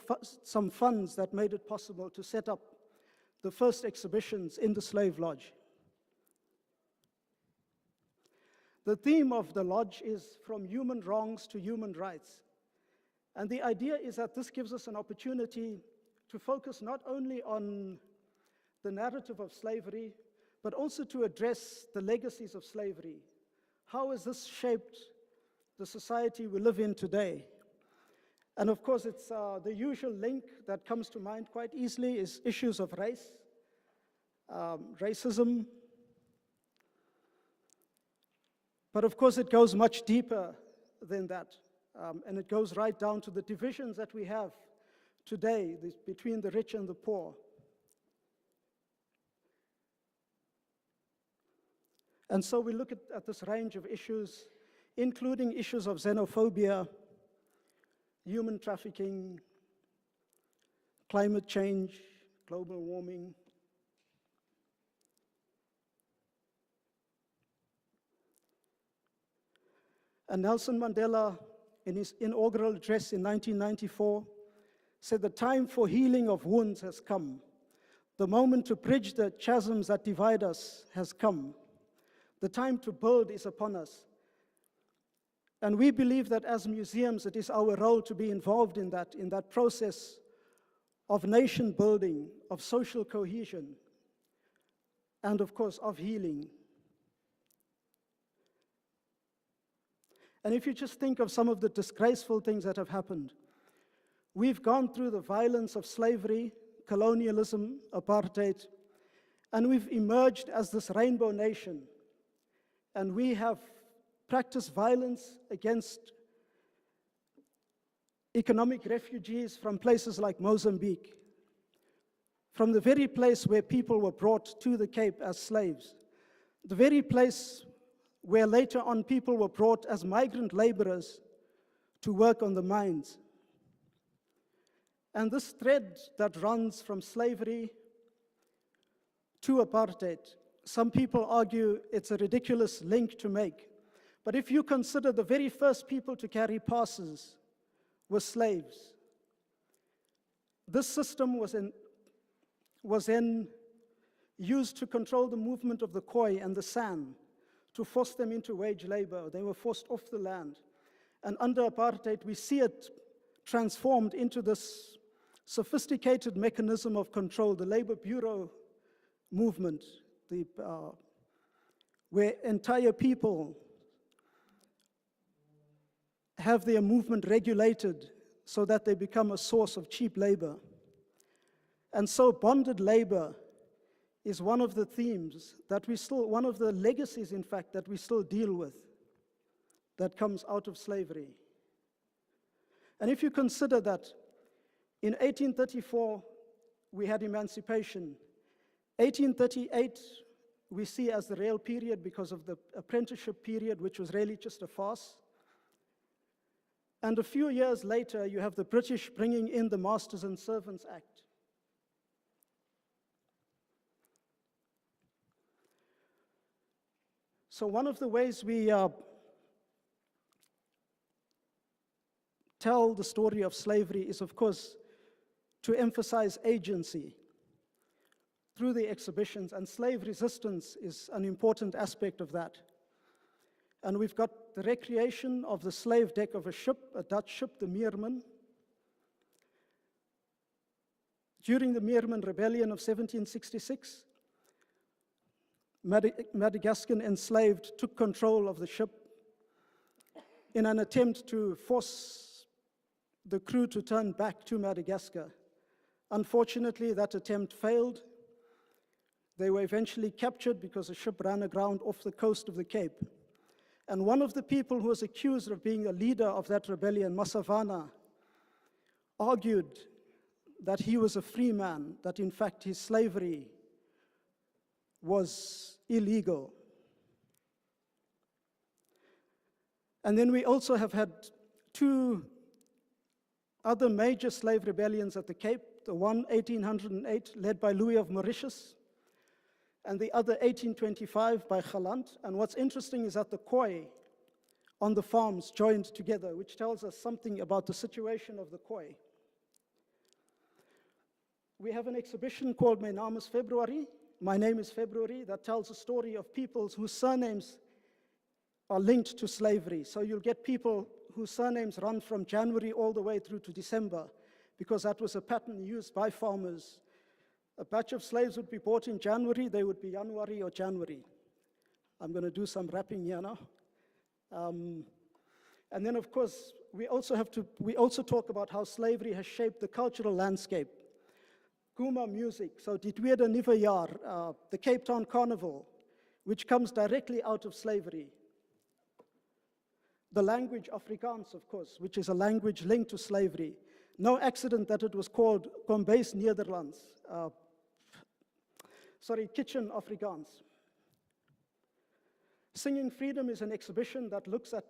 some funds that made it possible to set up the first exhibitions in the slave lodge. The theme of the lodge is from human wrongs to human rights. And the idea is that this gives us an opportunity to focus not only on the narrative of slavery, but also to address the legacies of slavery. How has this shaped the society we live in today? And of course, it's the usual link that comes to mind quite easily is issues of race, racism. But of course, it goes much deeper than that. And it goes right down to the divisions that we have today between the rich and the poor. And so we look at this range of issues, including issues of xenophobia, human trafficking, climate change, global warming. And Nelson Mandela, in his inaugural address in 1994, said, "The time for healing of wounds has come. The moment to bridge the chasms that divide us has come. The time to build is upon us." And we believe that as museums, it is our role to be involved in that process of nation building, of social cohesion, and of course, of healing. And if you just think of some of the disgraceful things that have happened, we've gone through the violence of slavery, colonialism, apartheid, and we've emerged as this rainbow nation. And we have practiced violence against economic refugees from places like Mozambique, from the very place where people were brought to the Cape as slaves, the very place where later on people were brought as migrant laborers to work on the mines. And this thread that runs from slavery to apartheid, some people argue it's a ridiculous link to make. But if you consider the very first people to carry passes were slaves, this system was then used to control the movement of the Khoi and the San, to force them into wage labor. They were forced off the land. And under apartheid, we see it transformed into this sophisticated mechanism of control, the labor bureau movement, where entire people have their movement regulated so that they become a source of cheap labor. And so bonded labor is one of the themes that one of the legacies, in fact, that we still deal with, that comes out of slavery. And if you consider that in 1834, we had emancipation. 1838, we see as the real period because of the apprenticeship period, which was really just a farce. And a few years later, you have the British bringing in the Masters and Servants Act. So one of the ways we tell the story of slavery is, of course, to emphasize agency through the exhibitions, and slave resistance is an important aspect of that. And we've got the recreation of the slave deck of a ship, a Dutch ship, the Meerman. During the Meerman Rebellion of 1766, Madagascan enslaved took control of the ship in an attempt to force the crew to turn back to Madagascar. Unfortunately, that attempt failed. They were eventually captured because the ship ran aground off the coast of the Cape. And one of the people who was accused of being a leader of that rebellion, Masavana, argued that he was a free man, that in fact his slavery was illegal. And then we also have had two other major slave rebellions at the Cape, the one 1808 led by Louis of Mauritius, and the other 1825 by Galant. And what's interesting is that the Khoi on the farms joined together, which tells us something about the situation of the Khoi. We have an exhibition called My Naam is February, My Name is February, that tells a story of peoples whose surnames are linked to slavery. So you'll get people whose surnames run from January all the way through to December, because that was a pattern used by farmers. A batch of slaves would be bought in January, they would be January or January. I'm going to do some rapping here now. And then, of course, we also talk about how slavery has shaped the cultural landscape. Guma music, so Die Tweede Nuwe Jaar, the Cape Town Carnival, which comes directly out of slavery. The language Afrikaans, of course, which is a language linked to slavery. No accident that it was called Kombuis Nederlands. Kitchen Afrikaans. Singing Freedom is an exhibition that looks at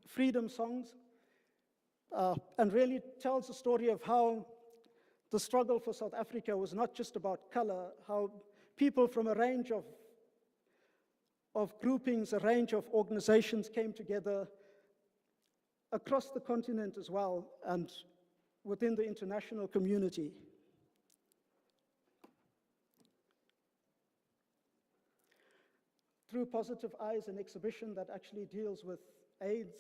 freedom songs and really tells the story of how the struggle for South Africa was not just about color, how people from a range of groupings, a range of organizations came together across the continent as well, and within the international community. Through Positive Eyes, an exhibition that actually deals with AIDS,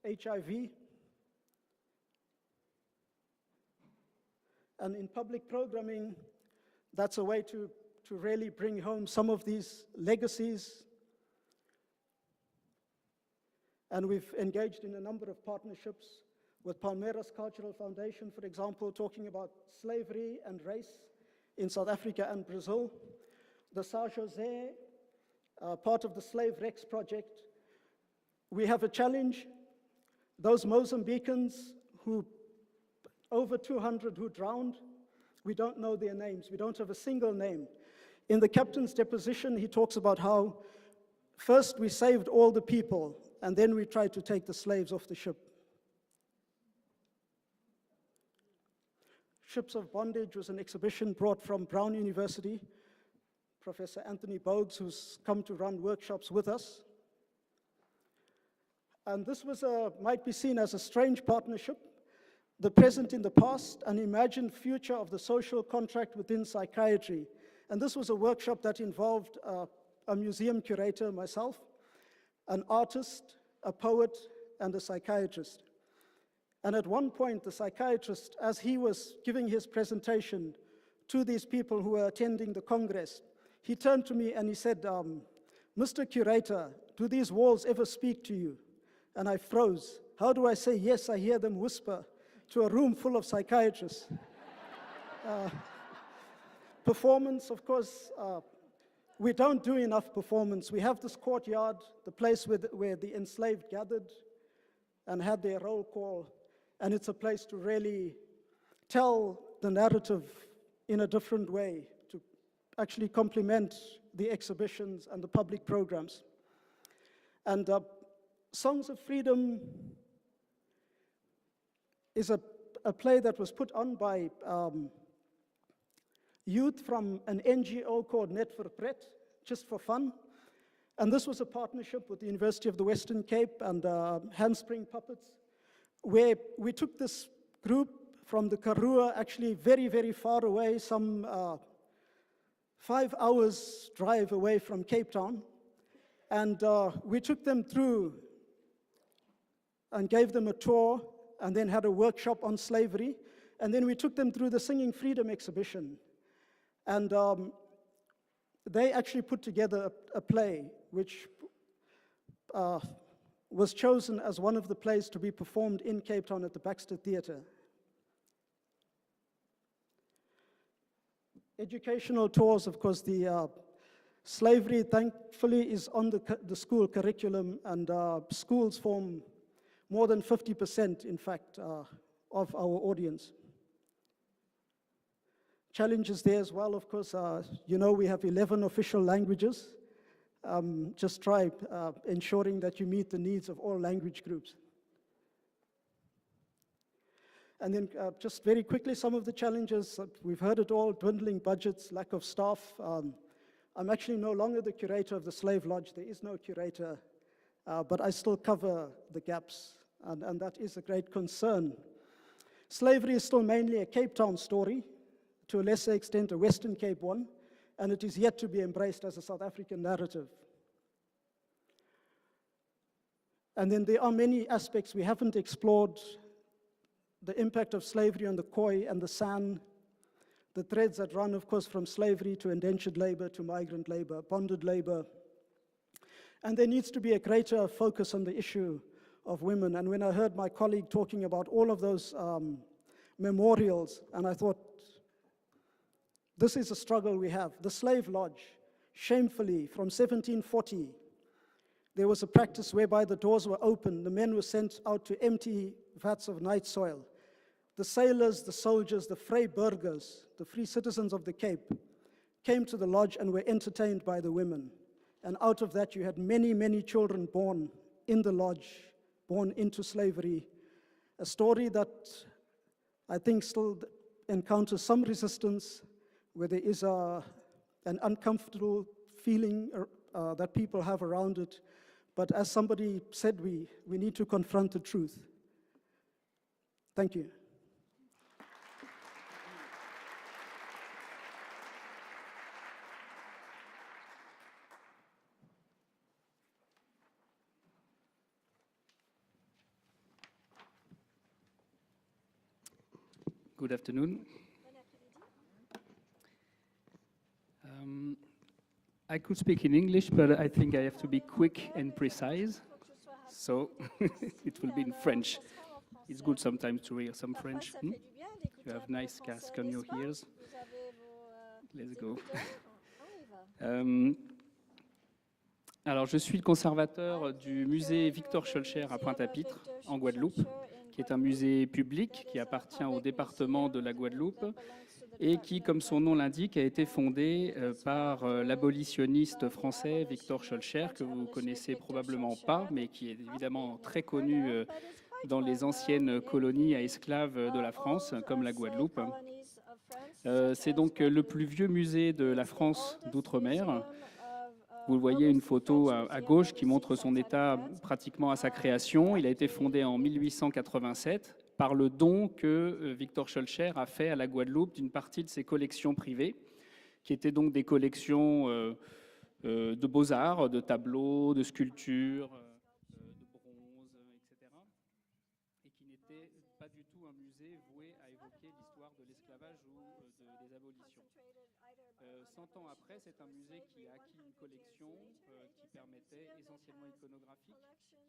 HIV, And in public programming, that's a way to really bring home some of these legacies. And we've engaged in a number of partnerships with Palmeiras Cultural Foundation, for example, talking about slavery and race in South Africa and Brazil. The Dussauge, part of the Slave Rex project. We have a challenge. Those Mozambicans over 200 who drowned, we don't know their names. We don't have a single name. In the captain's deposition, he talks about how first we saved all the people, and then we tried to take the slaves off the ship. Ships of Bondage was an exhibition brought from Brown University. Professor Anthony Bogues, who's come to run workshops with us. And this might be seen as a strange partnership, the present in the past, an imagined future of the social contract within psychiatry. And this was a workshop that involved a museum curator, myself, an artist, a poet, and a psychiatrist. And at one point, the psychiatrist, as he was giving his presentation to these people who were attending the Congress, he turned to me and he said, Mr. Curator, do these walls ever speak to you? And I froze. How do I say yes? I hear them whisper to a room full of psychiatrists. Performance, of course, we don't do enough performance. We have this courtyard, the place where the enslaved gathered and had their roll call, and it's a place to really tell the narrative in a different way, to actually complement the exhibitions and the public programs. And Songs of Freedom is a play that was put on by youth from an NGO called Net for Pret, just for fun. And this was a partnership with the University of the Western Cape and Handspring Puppets, where we took this group from the Karoo, actually very, very far away, some 5 hours drive away from Cape Town. And we took them through and gave them a tour and then had a workshop on slavery. And then we took them through the Singing Freedom exhibition. And they actually put together a play which was chosen as one of the plays to be performed in Cape Town at the Baxter Theatre. Educational tours, of course, the slavery, thankfully, is on the school curriculum, and schools form more than 50%, in fact, of our audience. Challenges there as well, of course, you know, we have 11 official languages. Just try ensuring that you meet the needs of all language groups. And then just very quickly, some of the challenges, we've heard it all: dwindling budgets, lack of staff. I'm actually no longer the curator of the Slave Lodge. There is no curator, but I still cover the gaps, and that is a great concern. Slavery is still mainly a Cape Town story, to a lesser extent a Western Cape one, and it is yet to be embraced as a South African narrative. And then there are many aspects we haven't explored: the impact of slavery on the Khoi and the San, the threads that run, of course, from slavery to indentured labor to migrant labor, bonded labor. And there needs to be a greater focus on the issue of women. And when I heard my colleague talking about all of those memorials, and I thought, this is a struggle we have. The Slave Lodge, shamefully, from 1740, there was a practice whereby the doors were open, the men were sent out to empty vats of night soil. The sailors, the soldiers, the free burghers, the free citizens of the Cape, came to the lodge and were entertained by the women. And out of that, you had many, many children born in the lodge, born into slavery. A story that I think still encounters some resistance, where there is an uncomfortable feeling that people have around it. But as somebody said, we need to confront the truth. Thank you. Good afternoon. Good I could speak in English, but I think I have to be quick and precise. So it will be in French. It's good sometimes to hear some French. You have nice casque on your ears. Let's go. Alors, je suis le conservateur du musée Victor Schoelcher à Pointe-à-Pitre, en Guadeloupe, qui est un musée public qui appartient au département de la Guadeloupe et qui, comme son nom l'indique, a été fondé par l'abolitionniste français Victor Schoelcher, que vous connaissez probablement pas, mais qui est évidemment très connu dans les anciennes colonies à esclaves de la France, comme la Guadeloupe. C'est donc le plus vieux musée de la France d'outre-mer. Vous voyez une photo à gauche qui montre son état pratiquement à sa création. Il a été fondé en 1887 par le don que Victor Schoelcher a fait à la Guadeloupe d'une partie de ses collections privées, qui étaient donc des collections de beaux-arts, de tableaux, de sculptures, de bronze, etc. Et qui n'était pas du tout un musée voué à évoquer l'histoire de l'esclavage ou des abolitions. 100 ans après, c'est un musée qui a acquis une collection qui permettait essentiellement iconographique,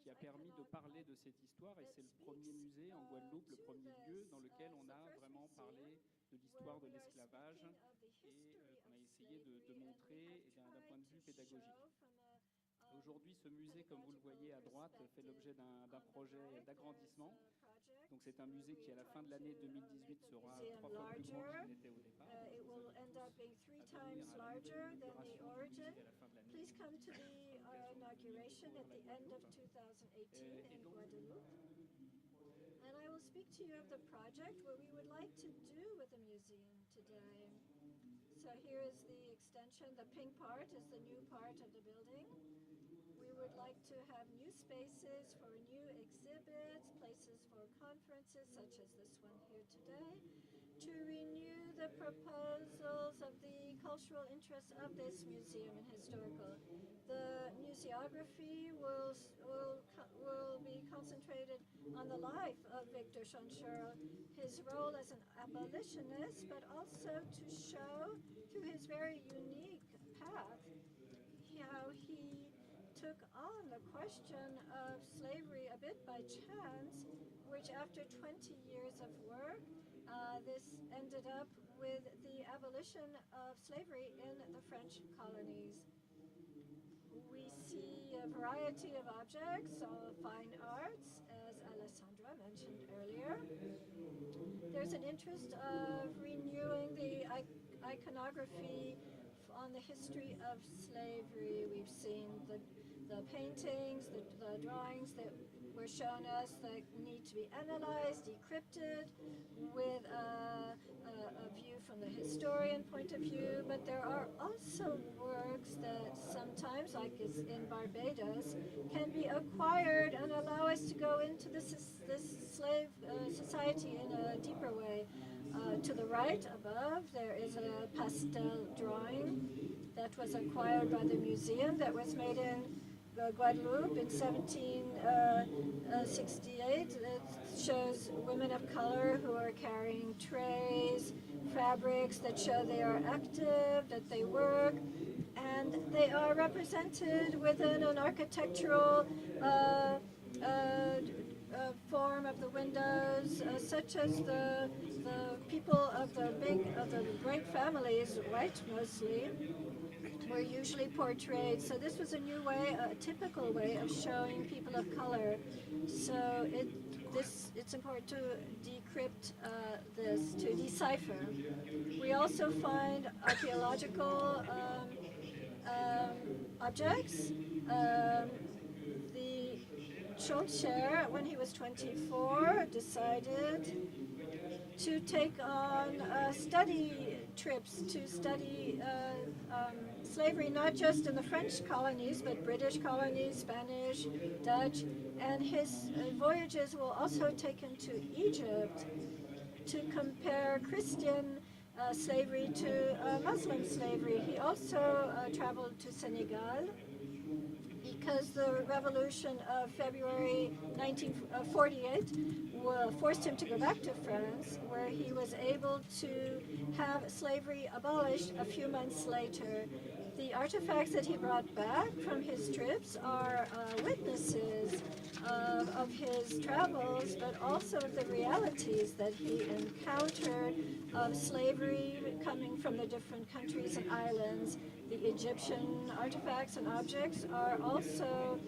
qui a permis de parler de cette histoire, et c'est le premier musée en Guadeloupe, le premier lieu dans lequel on a vraiment parlé de l'histoire de l'esclavage et qu'on a essayé de montrer d'un point de vue pédagogique. Aujourd'hui, ce musée, comme vous le voyez à droite, fait l'objet d'un projet d'agrandissement. Donc c'est un musée qui, à la fin de l'année 2018, sera 3 fois plus grand qu'il n'était au départ. It will end up being 3 times larger than the origin. Please come to the inauguration at the end of 2018 in Guadeloupe. And I will speak to you of the project, what we would like to do with the museum today. So here is the extension. The pink part is the new part of the building. We would like to have new spaces for new exhibits, places for conferences such as this one here today, to renew the proposals of the cultural interests of this museum and historical. The museography will be concentrated on the life of Victor Schoelcher, his role as an abolitionist, but also to show through his very unique path how he took on the question of slavery a bit by chance, which after 20 years of work, this ended up with the abolition of slavery in the French colonies. We see a variety of objects of fine arts, as Alissandra mentioned earlier. There's an interest of renewing the iconography on the history of slavery. We've seen the paintings, the drawings that were shown us that need to be analyzed, decrypted, with a view from the historian point of view, but there are also works that sometimes, like is in Barbados, can be acquired and allow us to go into this slave society in a deeper way. To the right above, there is a pastel drawing that was acquired by the museum that was made in Guadeloupe in 1768. It shows women of color who are carrying trays, fabrics that show they are active, that they work, and they are represented within an architectural form of the windows, such as the people of the great families, white mostly, were usually portrayed. So this was a new way, a typical way of showing people of color. So it's important to decrypt this, to decipher. We also find archaeological objects. The Schoelcher, when he was 24, decided to take on study trips to study slavery, not just in the French colonies, but British colonies, Spanish, Dutch, and his voyages will also take him to Egypt to compare Christian slavery to Muslim slavery. He also traveled to Senegal, because the revolution of February 1948 forced him to go back to France, where he was able to have slavery abolished a few months later. The artifacts that he brought back from his trips are witnesses of his travels, but also of the realities that he encountered of slavery coming from the different countries and islands. The Egyptian artifacts and objects are also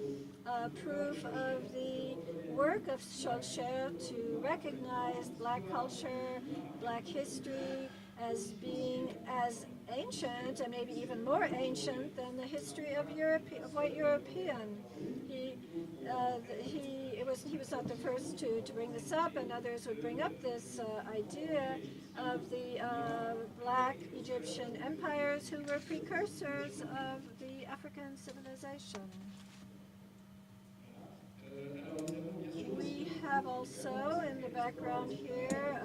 proof of the work of Schoelcher to recognize Black culture, Black history as being as ancient and maybe even more ancient than the history of white European. He was not the first to bring this up, and others would bring up this idea of the Black Egyptian empires who were precursors of the African civilization. We have also in the background here,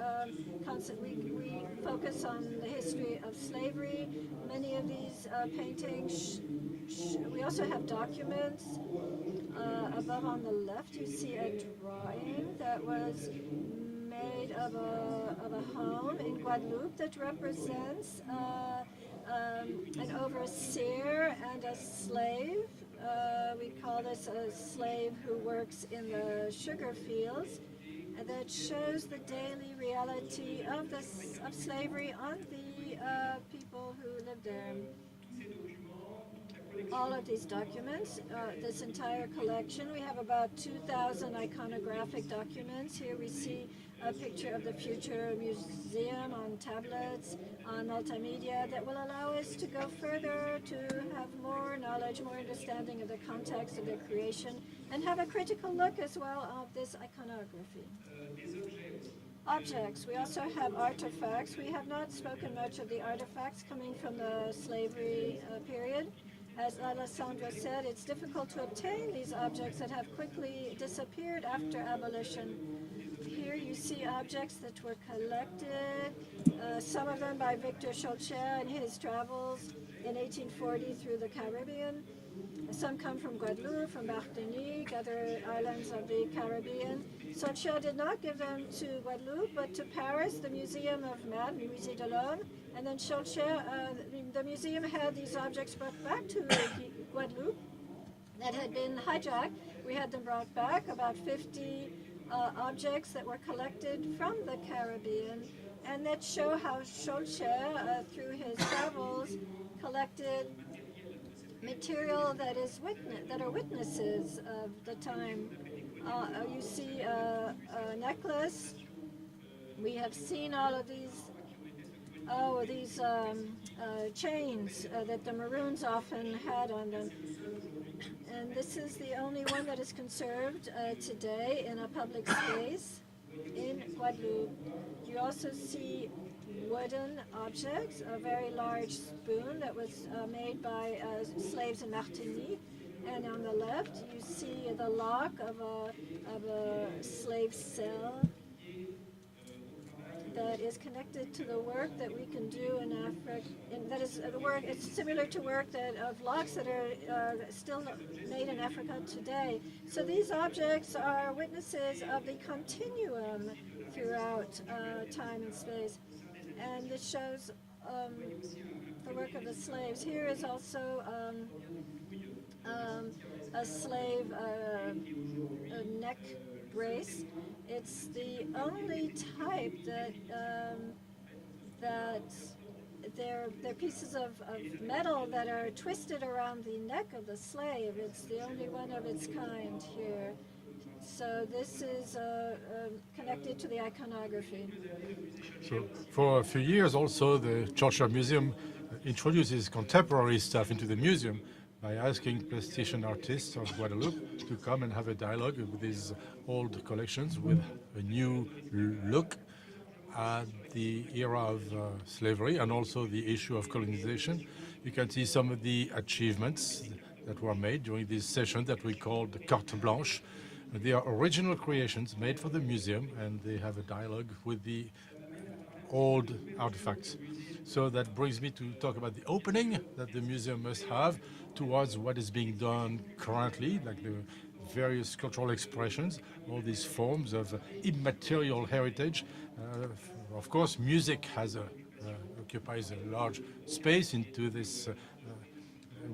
we focus on the history of slavery. Many of these paintings, we also have documents. Above on the left, you see a drawing that was made of a home in Guadeloupe that represents an overseer and a slave. We call this a slave who works in the sugar fields, and that shows the daily reality of slavery on the people who live there. All of these documents, this entire collection, we have about 2,000 iconographic documents. Here we see a picture of the future museum on tablets, on multimedia, that will allow us to go further, to have more knowledge, more understanding of the context of their creation, and have a critical look as well of this iconography. Objects. We also have artifacts. We have not spoken much of the artifacts coming from the slavery period. As Alissandra said, it's difficult to obtain these objects that have quickly disappeared after abolition. Here you see objects that were collected, some of them by Victor Schoelcher in his travels in 1840 through the Caribbean. Some come from Guadeloupe, from Martinique, other islands of the Caribbean. Schoelcher did not give them to Guadeloupe, but to Paris, the Museum of Man, Musée de l'Homme. And then Schoelcher, the museum had these objects brought back to Guadeloupe that had been hijacked. We had them brought back, about 50 objects that were collected from the Caribbean, and that show how Schoelcher, through his travels, collected material that are witnesses of the time. You see a necklace. We have seen all of these chains that the Maroons often had on them. And this is the only one that is conserved today in a public space in Guadeloupe. You also see wooden objects, a very large spoon that was made by slaves in Martinique. And on the left, you see the lock of a slave cell that is connected to the work that we can do in Africa. And that is the work. It's similar to work of locks that are still made in Africa today. So these objects are witnesses of the continuum throughout time and space, and this shows the work of the slaves. Here is also a slave a neck brace. It's the only type that they're pieces of metal that are twisted around the neck of the slave. It's the only one of its kind here. So this is connected to the iconography. So for a few years also, the Schoelcher Museum introduces contemporary stuff into the museum by asking Plantation artists of Guadeloupe to come and have a dialogue with these old collections with a new look at the era of slavery and also the issue of colonization. You can see some of the achievements that were made during this session that we called the carte blanche. They are original creations made for the museum, and they have a dialogue with the old artifacts. So that brings me to talk about the opening that the museum must have towards what is being done currently, like the various cultural expressions, all these forms of immaterial heritage. Of course, music has occupies a large space into this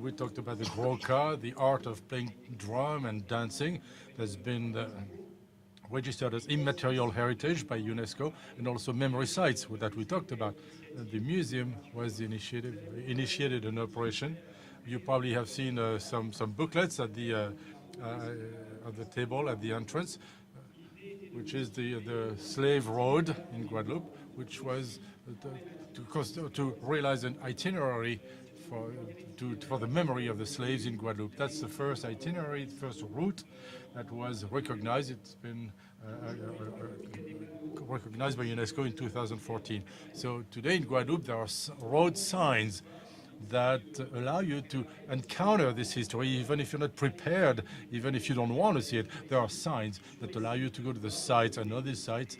We talked about the groka, the art of playing drum and dancing. That's been registered as immaterial heritage by UNESCO, and also memory sites that we talked about. The museum was initiated an operation. You probably have seen some booklets at the table at the entrance, which is the slave road in Guadeloupe, which was to realize an itinerary for the memory of the slaves in Guadeloupe. That's the first itinerary, the first route that was recognized. It's been recognized by UNESCO in 2014. So today in Guadeloupe, there are road signs that allow you to encounter this history, even if you're not prepared, even if you don't want to see it. There are signs that allow you to go to the sites, and on these sites,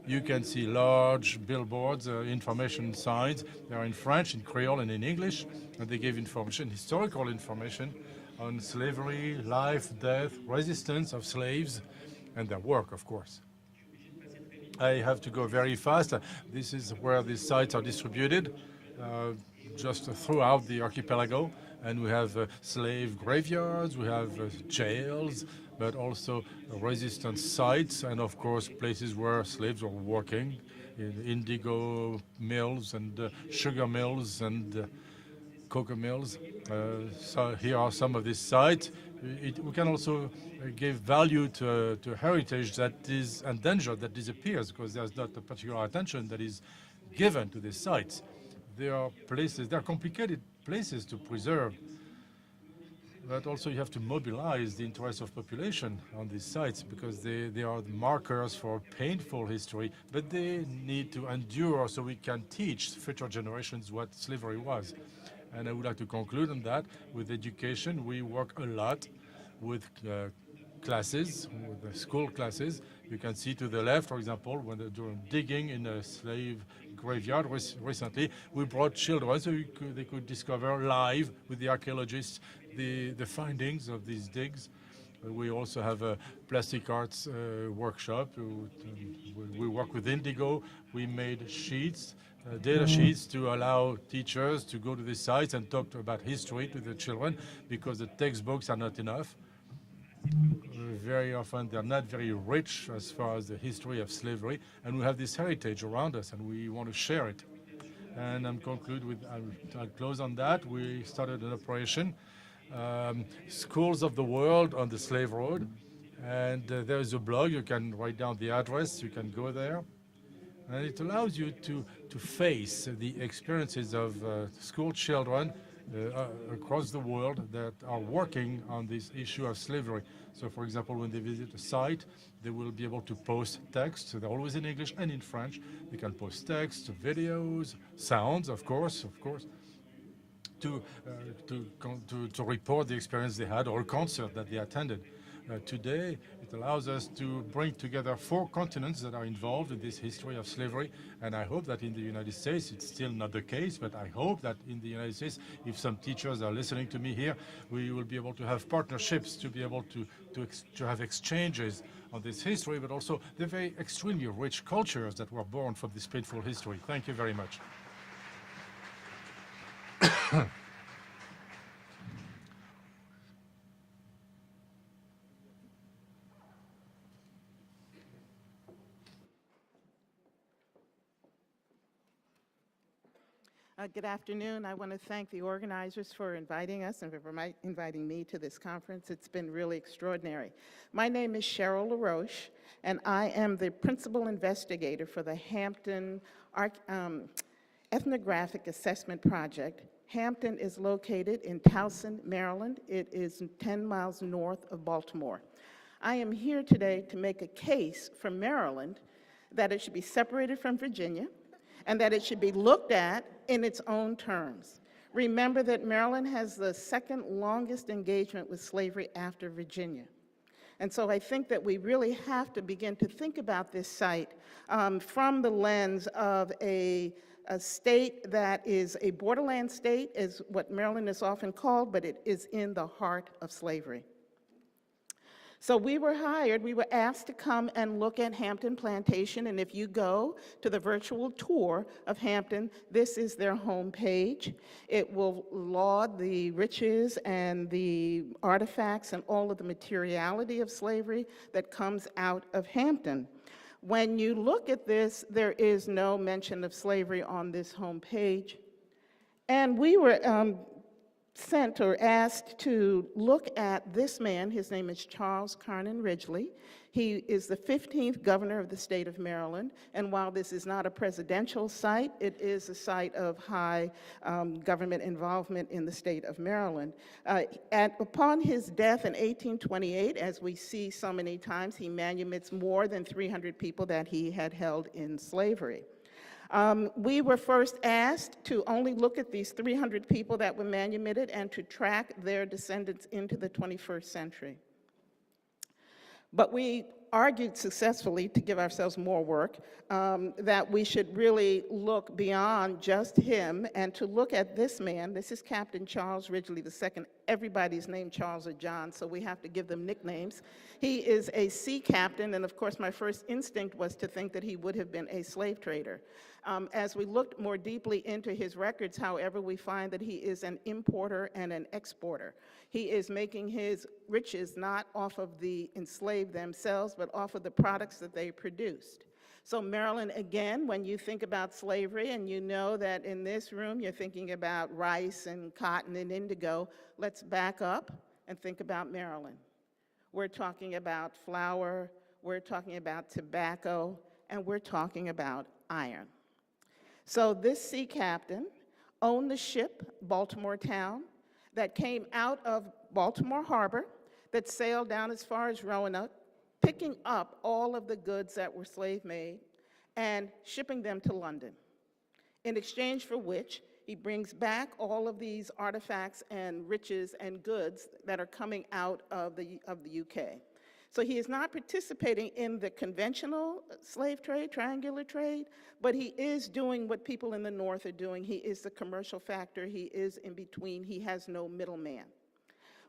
you can see large billboards, information signs. They are in French, in Creole, and in English, and they give information, historical information on slavery, life, death, resistance of slaves, and their work, of course. I have to go very fast. This is where these sites are distributed, just throughout the archipelago. And we have slave graveyards, we have jails, but also resistance sites, and of course places where slaves were working, in indigo mills and sugar mills and cocoa mills. So here are some of these sites. We can also give value to heritage that is endangered, that disappears, because there's not a particular attention that is given to these sites. There are places, there are complicated places to preserve, but also you have to mobilize the interest of population on these sites, because they are markers for painful history, but they need to endure so we can teach future generations what slavery was. And I would like to conclude on that with education. We work a lot with classes, with the school classes. You can see to the left, for example, when they're doing digging in a slave graveyard recently, we brought children so they could discover live with the archaeologists the findings of these digs. We also have a plastic arts workshop. We work with indigo. We made sheets, data sheets, to allow teachers to go to the sites and talk about history to the children, because the textbooks are not enough. Very often they're not very rich as far as the history of slavery, and we have this heritage around us and we want to share it. And I'll close on that. We started an operation, Schools of the World on the Slave Road, and there's a blog. You can write down the address, you can go there, and it allows you to face the experiences of school children across the world that are working on this issue of slavery. So, for example, when they visit a site, they will be able to post text. So they're always in English and in French. They can post text, videos, sounds, of course, to report the experience they had, or a concert that they attended. Today, it allows us to bring together 4 continents that are involved in this history of slavery, and I hope that in the United States, it's still not the case, but I hope that in the United States, if some teachers are listening to me here, we will be able to have partnerships to be able to have exchanges on this history, but also the very extremely rich cultures that were born from this painful history. Thank you very much. Good afternoon. I want to thank the organizers for inviting us and for inviting me to this conference. It's been really extraordinary. My name is Cheryl LaRoche, and I am the principal investigator for the Hampton Ethnographic Assessment Project. Hampton is located in Towson, Maryland. It is 10 miles north of Baltimore. I am here today to make a case for Maryland that it should be separated from Virginia, and that it should be looked at in its own terms. Remember that Maryland has the second longest engagement with slavery after Virginia. And so I think that we really have to begin to think about this site from the lens of a state that is a borderland state, is what Maryland is often called, but it is in the heart of slavery. So we were hired, we were asked to come and look at Hampton Plantation, and if you go to the virtual tour of Hampton, this is their homepage. It will laud the riches and the artifacts and all of the materiality of slavery that comes out of Hampton. When you look at this, there is no mention of slavery on this homepage. And we were sent or asked to look at this man. His name is Charles Carnan Ridgely. He is the 15th governor of the state of Maryland, and while this is not a presidential site, it is a site of high government involvement in the state of Maryland. Upon his death in 1828, as we see so many times, he manumits more than 300 people that he had held in slavery. We were first asked to only look at these 300 people that were manumitted and to track their descendants into the 21st century. But we argued successfully, to give ourselves more work, that we should really look beyond just him and to look at this man. This is Captain Charles Ridgely II. Everybody's named Charles or John, so we have to give them nicknames. He is a sea captain, and of course my first instinct was to think that he would have been a slave trader. As we looked more deeply into his records, however, we find that he is an importer and an exporter. He is making his riches not off of the enslaved themselves, but off of the products that they produced. So Maryland, again, when you think about slavery, and you know that in this room you're thinking about rice and cotton and indigo, let's back up and think about Maryland. We're talking about flour, we're talking about tobacco, and we're talking about iron. So this sea captain owned the ship, Baltimore Town, that came out of Baltimore Harbor, that sailed down as far as Roanoke, picking up all of the goods that were slave-made and shipping them to London, in exchange for which he brings back all of these artifacts and riches and goods that are coming out of the UK. So he is not participating in the conventional slave trade, triangular trade, but he is doing what people in the North are doing. He is the commercial factor. He is in between. He has no middleman.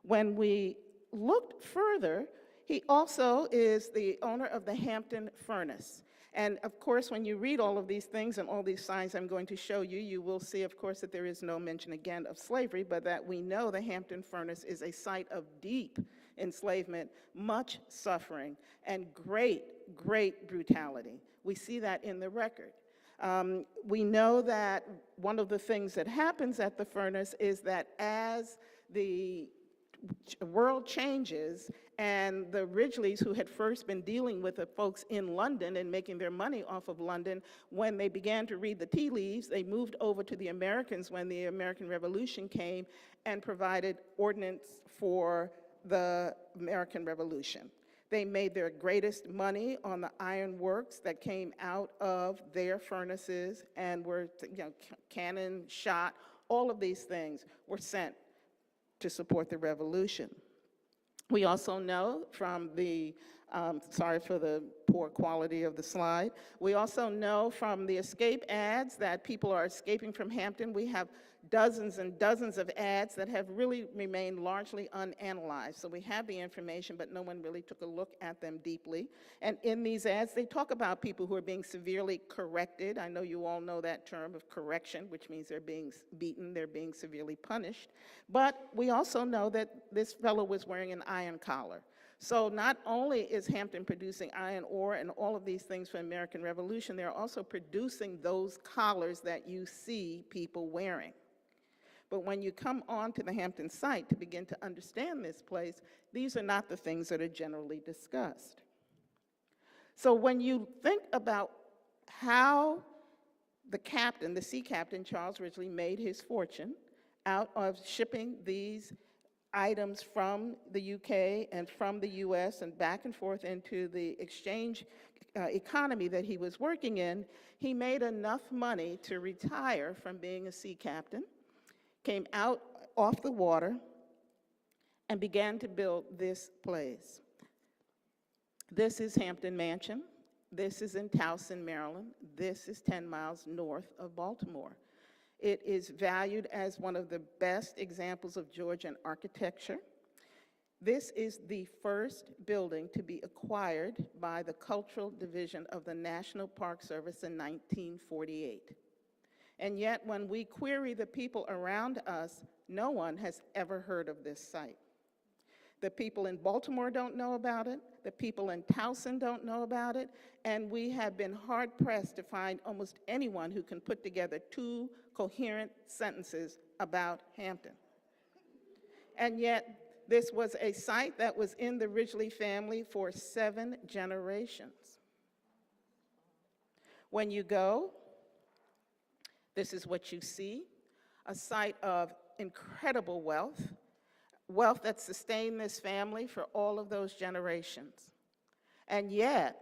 When we looked further, he also is the owner of the Hampton Furnace. And of course, when you read all of these things and all these signs I'm going to show you, you will see, of course, that there is no mention again of slavery, but that we know the Hampton Furnace is a site of deep enslavement, much suffering, and great, great brutality. We see that in the record. We know that one of the things that happens at the furnace is that as the world changes and the Ridgeleys, who had first been dealing with the folks in London and making their money off of London, when they began to read the tea leaves, they moved over to the Americans when the American Revolution came and provided ordnance for the American Revolution. They made their greatest money on the iron works that came out of their furnaces and were, cannon, shot, all of these things were sent to support the revolution. We also know from the, sorry for the poor quality of the slide, we also know from the escape ads that people are escaping from Hampton. We have dozens and dozens of ads that have really remained largely unanalyzed. So we have the information, but no one really took a look at them deeply. And in these ads, they talk about people who are being severely corrected. I know you all know that term of correction, which means they're being beaten, they're being severely punished. But we also know that this fellow was wearing an iron collar. So not only is Hampton producing iron ore and all of these things for the American Revolution, they're also producing those collars that you see people wearing. But when you come onto the Hampton site to begin to understand this place, these are not the things that are generally discussed. So when you think about how the captain, the sea captain, Charles Ridgely, made his fortune out of shipping these items from the UK and from the US and back and forth into the exchange economy that he was working in, he made enough money to retire from being a sea captain, came out off the water, and began to build this place. This is Hampton Mansion. This is in Towson, Maryland. This is 10 miles north of Baltimore. It is valued as one of the best examples of Georgian architecture. This is the first building to be acquired by the Cultural Division of the National Park Service in 1948. And yet, when we query the people around us, no one has ever heard of this site. The people in Baltimore don't know about it, the people in Towson don't know about it, and we have been hard-pressed to find almost anyone who can put together 2 coherent sentences about Hampton. And yet, this was a site that was in the Ridgely family for 7 generations. When you go, this is what you see, a site of incredible wealth, wealth that sustained this family for all of those generations. And yet,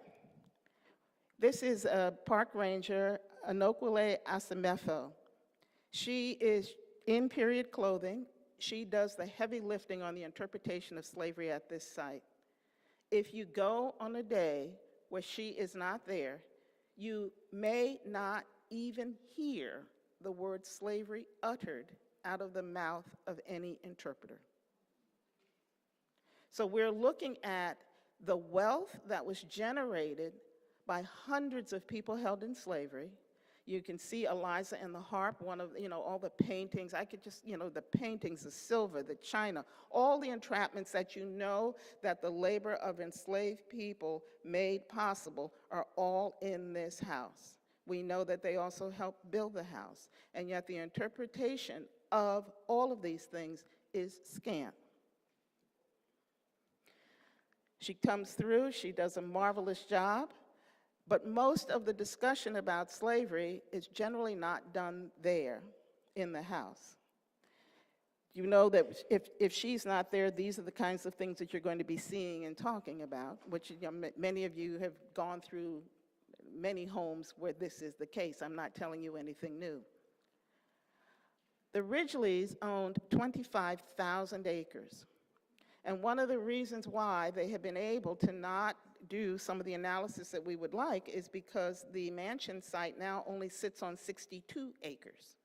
this is a park ranger, Anokwele Asamefo. She is in period clothing. She does the heavy lifting on the interpretation of slavery at this site. If you go on a day where she is not there, you may not even hear the word slavery uttered out of the mouth of any interpreter. So we're looking at the wealth that was generated by hundreds of people held in slavery. You can see Eliza and the harp, one of, all the paintings. I could just, the paintings, the silver, the china, all the entrapments that that the labor of enslaved people made possible are all in this house. We know that they also helped build the house, and yet the interpretation of all of these things is scant. She comes through, she does a marvelous job, but most of the discussion about slavery is generally not done there in the house. You know that if she's not there, these are the kinds of things that you're going to be seeing and talking about, which many of you have gone through many homes where this is the case. I'm not telling you anything new. The Ridgeleys owned 25,000 acres. And one of the reasons why they have been able to not do some of the analysis that we would like is because the mansion site now only sits on 62 acres.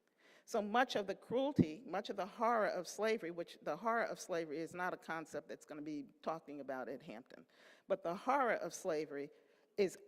So much of the cruelty, much of the horror of slavery, which the horror of slavery is not a concept that's going to be talking about at Hampton, but the horror of slavery is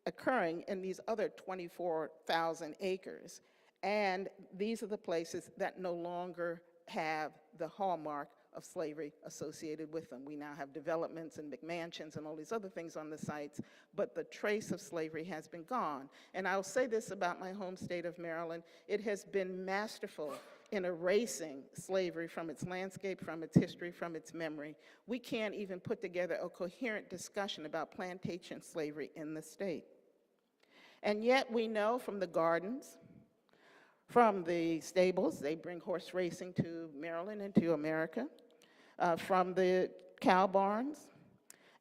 occurring in these other 24,000 acres. And these are the places that no longer have the hallmark of slavery associated with them. We now have developments and McMansions and all these other things on the sites, but the trace of slavery has been gone. And I'll say this about my home state of Maryland, it has been masterful in erasing slavery from its landscape, from its history, from its memory. We can't even put together a coherent discussion about plantation slavery in the state. And yet we know from the gardens, from the stables, they bring horse racing to Maryland and to America, from the cow barns,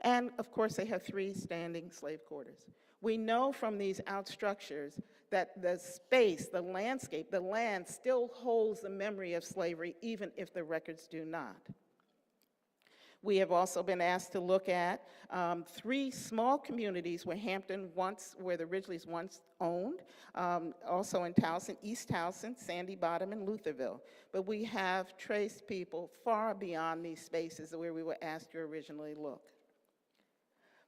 and of course they have 3 standing slave quarters. We know from these out structures that the space, the landscape, the land still holds the memory of slavery, even if the records do not. We have also been asked to look at 3 small communities where where the Ridgeleys once owned, also in Towson, East Towson, Sandy Bottom, and Lutherville. But we have traced people far beyond these spaces where we were asked to originally look.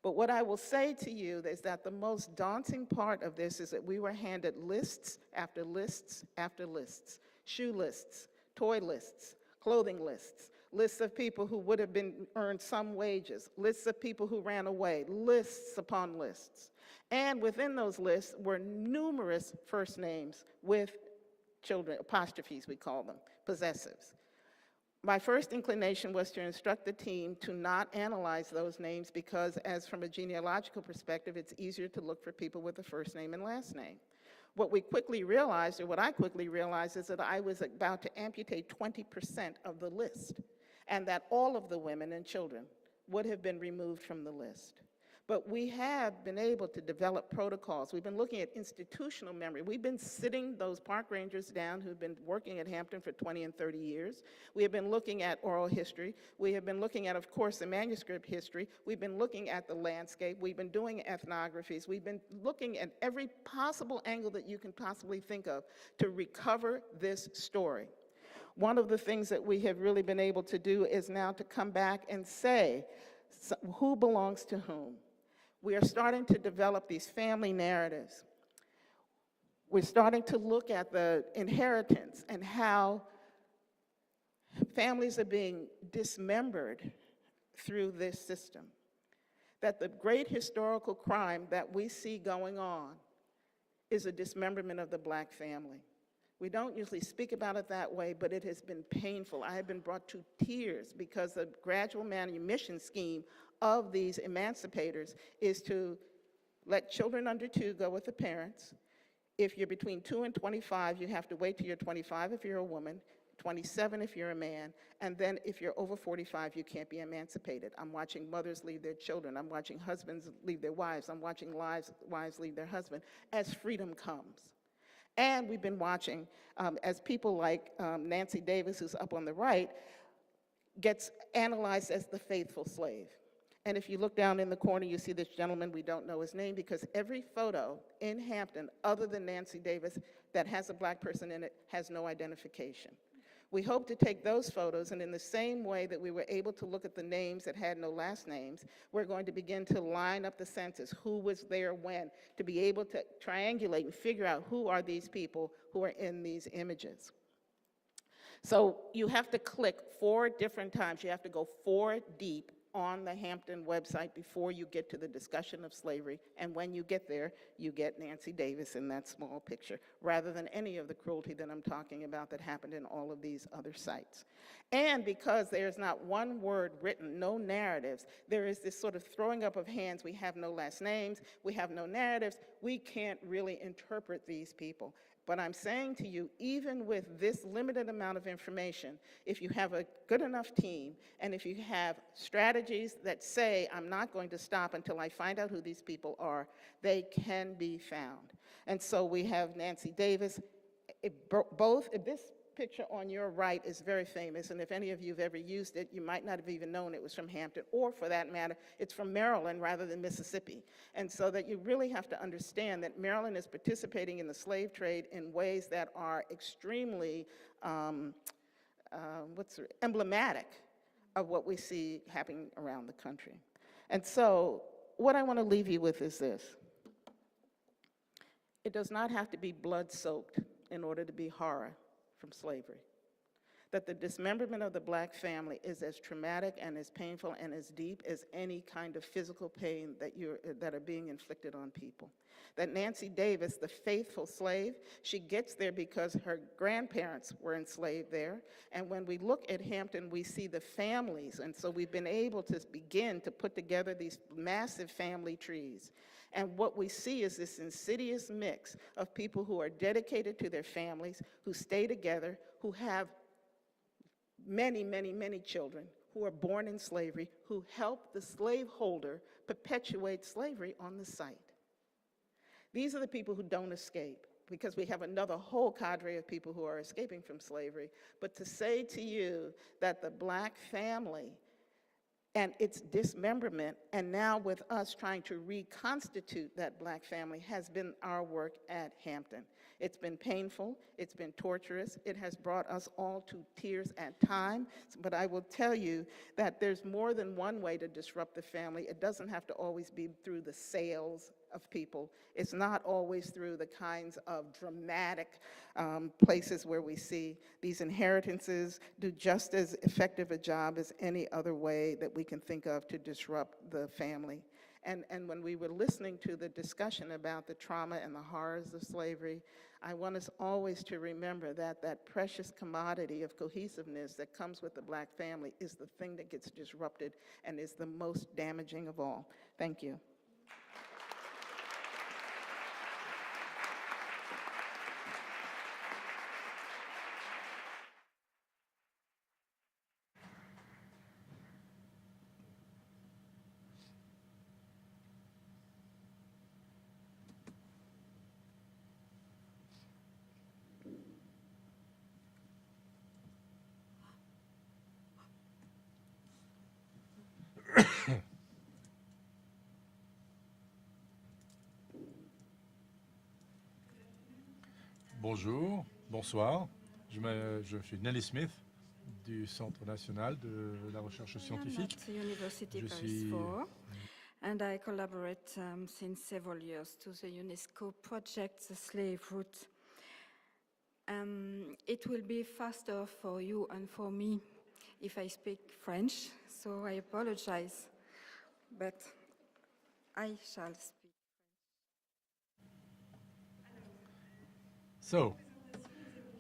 But what I will say to you is that the most daunting part of this is that we were handed lists after lists after lists, shoe lists, toy lists, clothing lists, lists of people who would have earned some wages, lists of people who ran away, lists upon lists. And within those lists were numerous first names with children, apostrophes we call them, possessives. My first inclination was to instruct the team to not analyze those names because, as from a genealogical perspective, it's easier to look for people with a first name and last name. What we quickly realized, or what I quickly realized, is that I was about to amputate 20% of the list, and that all of the women and children would have been removed from the list. But we have been able to develop protocols. We've been looking at institutional memory. We've been sitting those park rangers down who've been working at Hampton for 20 and 30 years. We have been looking at oral history. We have been looking at, of course, the manuscript history. We've been looking at the landscape. We've been doing ethnographies. We've been looking at every possible angle that you can possibly think of to recover this story. One of the things that we have really been able to do is now to come back and say who belongs to whom. We are starting to develop these family narratives. We're starting to look at the inheritance and how families are being dismembered through this system. That the great historical crime that we see going on is a dismemberment of the Black family. We don't usually speak about it that way, but it has been painful. I have been brought to tears because the gradual manumission scheme of these emancipators is to let children under 2 go with the parents. If you're between 2 and 25, you have to wait till you're 25 if you're a woman, 27 if you're a man, and then if you're over 45, you can't be emancipated. I'm watching mothers leave their children. I'm watching husbands leave their wives. I'm watching wives leave their husband as freedom comes. And we've been watching as people like Nancy Davis, who's up on the right, gets analyzed as the faithful slave. And if you look down in the corner, you see this gentleman, we don't know his name, because every photo in Hampton, other than Nancy Davis, that has a Black person in it, has no identification. We hope to take those photos, and in the same way that we were able to look at the names that had no last names, we're going to begin to line up the census, who was there when, to be able to triangulate and figure out who are these people who are in these images. So you have to click 4 different times. You have to go 4 deep on the Hampton website before you get to the discussion of slavery, and when you get there, you get Nancy Davis in that small picture, rather than any of the cruelty that I'm talking about that happened in all of these other sites. And because there's not one word written, no narratives, there is this sort of throwing up of hands. We have no last names, we have no narratives, we can't really interpret these people. But I'm saying to you, even with this limited amount of information, if you have a good enough team, and if you have strategies that say, I'm not going to stop until I find out who these people are, they can be found. And so we have Nancy Davis. This picture on your right is very famous, and if any of you have ever used it, you might not have even known it was from Hampton, or for that matter, it's from Maryland rather than Mississippi. And so that you really have to understand that Maryland is participating in the slave trade in ways that are extremely emblematic of what we see happening around the country. And so what I want to leave you with is this. It does not have to be blood-soaked in order to be horror from slavery. That the dismemberment of the Black family is as traumatic and as painful and as deep as any kind of physical pain that are being inflicted on people. That Nancy Davis, the faithful slave, she gets there because her grandparents were enslaved there. And when we look at Hampton, we see the families. And so we've been able to begin to put together these massive family trees. And what we see is this insidious mix of people who are dedicated to their families, who stay together, who have many, many, many children, who are born in slavery, who help the slaveholder perpetuate slavery on the site. These are the people who don't escape, because we have another whole cadre of people who are escaping from slavery. But to say to you that the Black family and its dismemberment, and now with us trying to reconstitute that Black family, has been our work at Hampton. It's been painful, it's been torturous, it has brought us all to tears at times, but I will tell you that there's more than one way to disrupt the family. It doesn't have to always be through the sales of people. It's not always through the kinds of dramatic places where we see these inheritances do just as effective a job as any other way that we can think of to disrupt the family. And when we were listening to the discussion about the trauma and the horrors of slavery, I want us always to remember that that precious commodity of cohesiveness that comes with the Black family is the thing that gets disrupted and is the most damaging of all. Thank you. Bonjour, bonsoir. Je suis Nelly Smith du Centre national de la recherche scientifique. I'm at University Je Paris suis 4, and I collaborate since several years to the UNESCO project, The Slave Route. It will be faster for you and for me if I speak French, so I apologize, but I shall speak. So,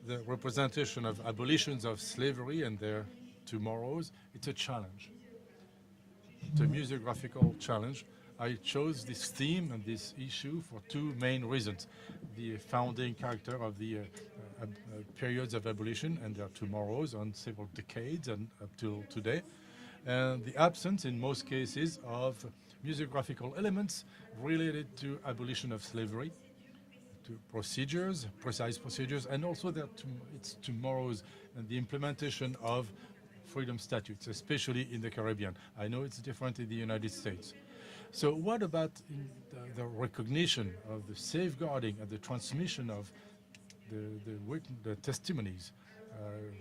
the representation of abolitions of slavery and their tomorrows, it's a challenge. It's a museographical challenge. I chose this theme and this issue for two main reasons. The founding character of the periods of abolition and their tomorrows on several decades and up till today, and the absence in most cases of museographical elements related to abolition of slavery, to procedures, precise procedures, and also its tomorrows and the implementation of freedom statutes, especially in the Caribbean. I know it's different in the United States. So what about the recognition of the safeguarding and the transmission of the testimonies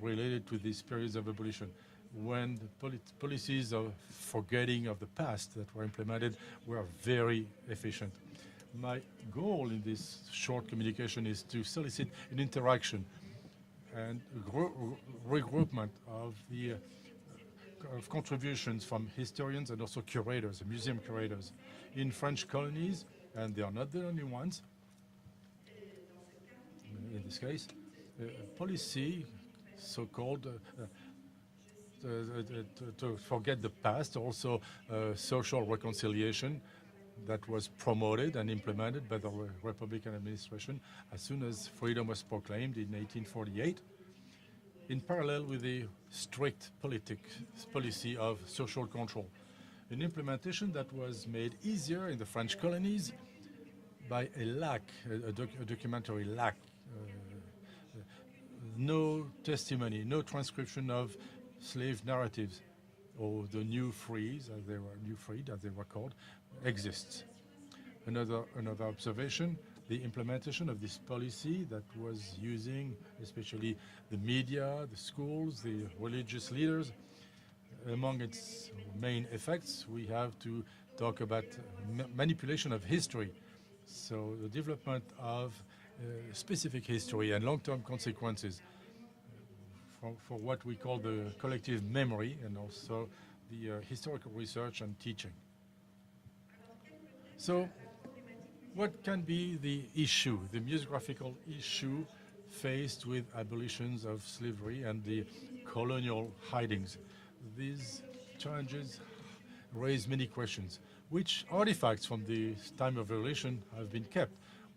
related to these periods of abolition, when the policies of forgetting of the past that were implemented were very efficient? My goal in this short communication is to solicit an interaction and regroupment of the of contributions from historians and also curators, museum curators in French colonies, and they are not the only ones. In this case, policy, so-called, to forget the past, also social reconciliation that was promoted and implemented by the Republican administration as soon as freedom was proclaimed in 1848, in parallel with the strict policy of social control, an implementation that was made easier in the French colonies by a lack, a documentary lack. No testimony, no transcription of slave narratives, or the new frees, as they were called, exists. Another observation: the implementation of this policy that was using especially the media, the schools, the religious leaders. Among its main effects, we have to talk about manipulation of history. So the development of specific history and long-term consequences for what we call the collective memory, and also the historical research and teaching. So what can be the issue, the museographical issue faced with abolitions of slavery and the colonial hidings? These challenges raise many questions. Which artifacts from the time of abolition have been kept?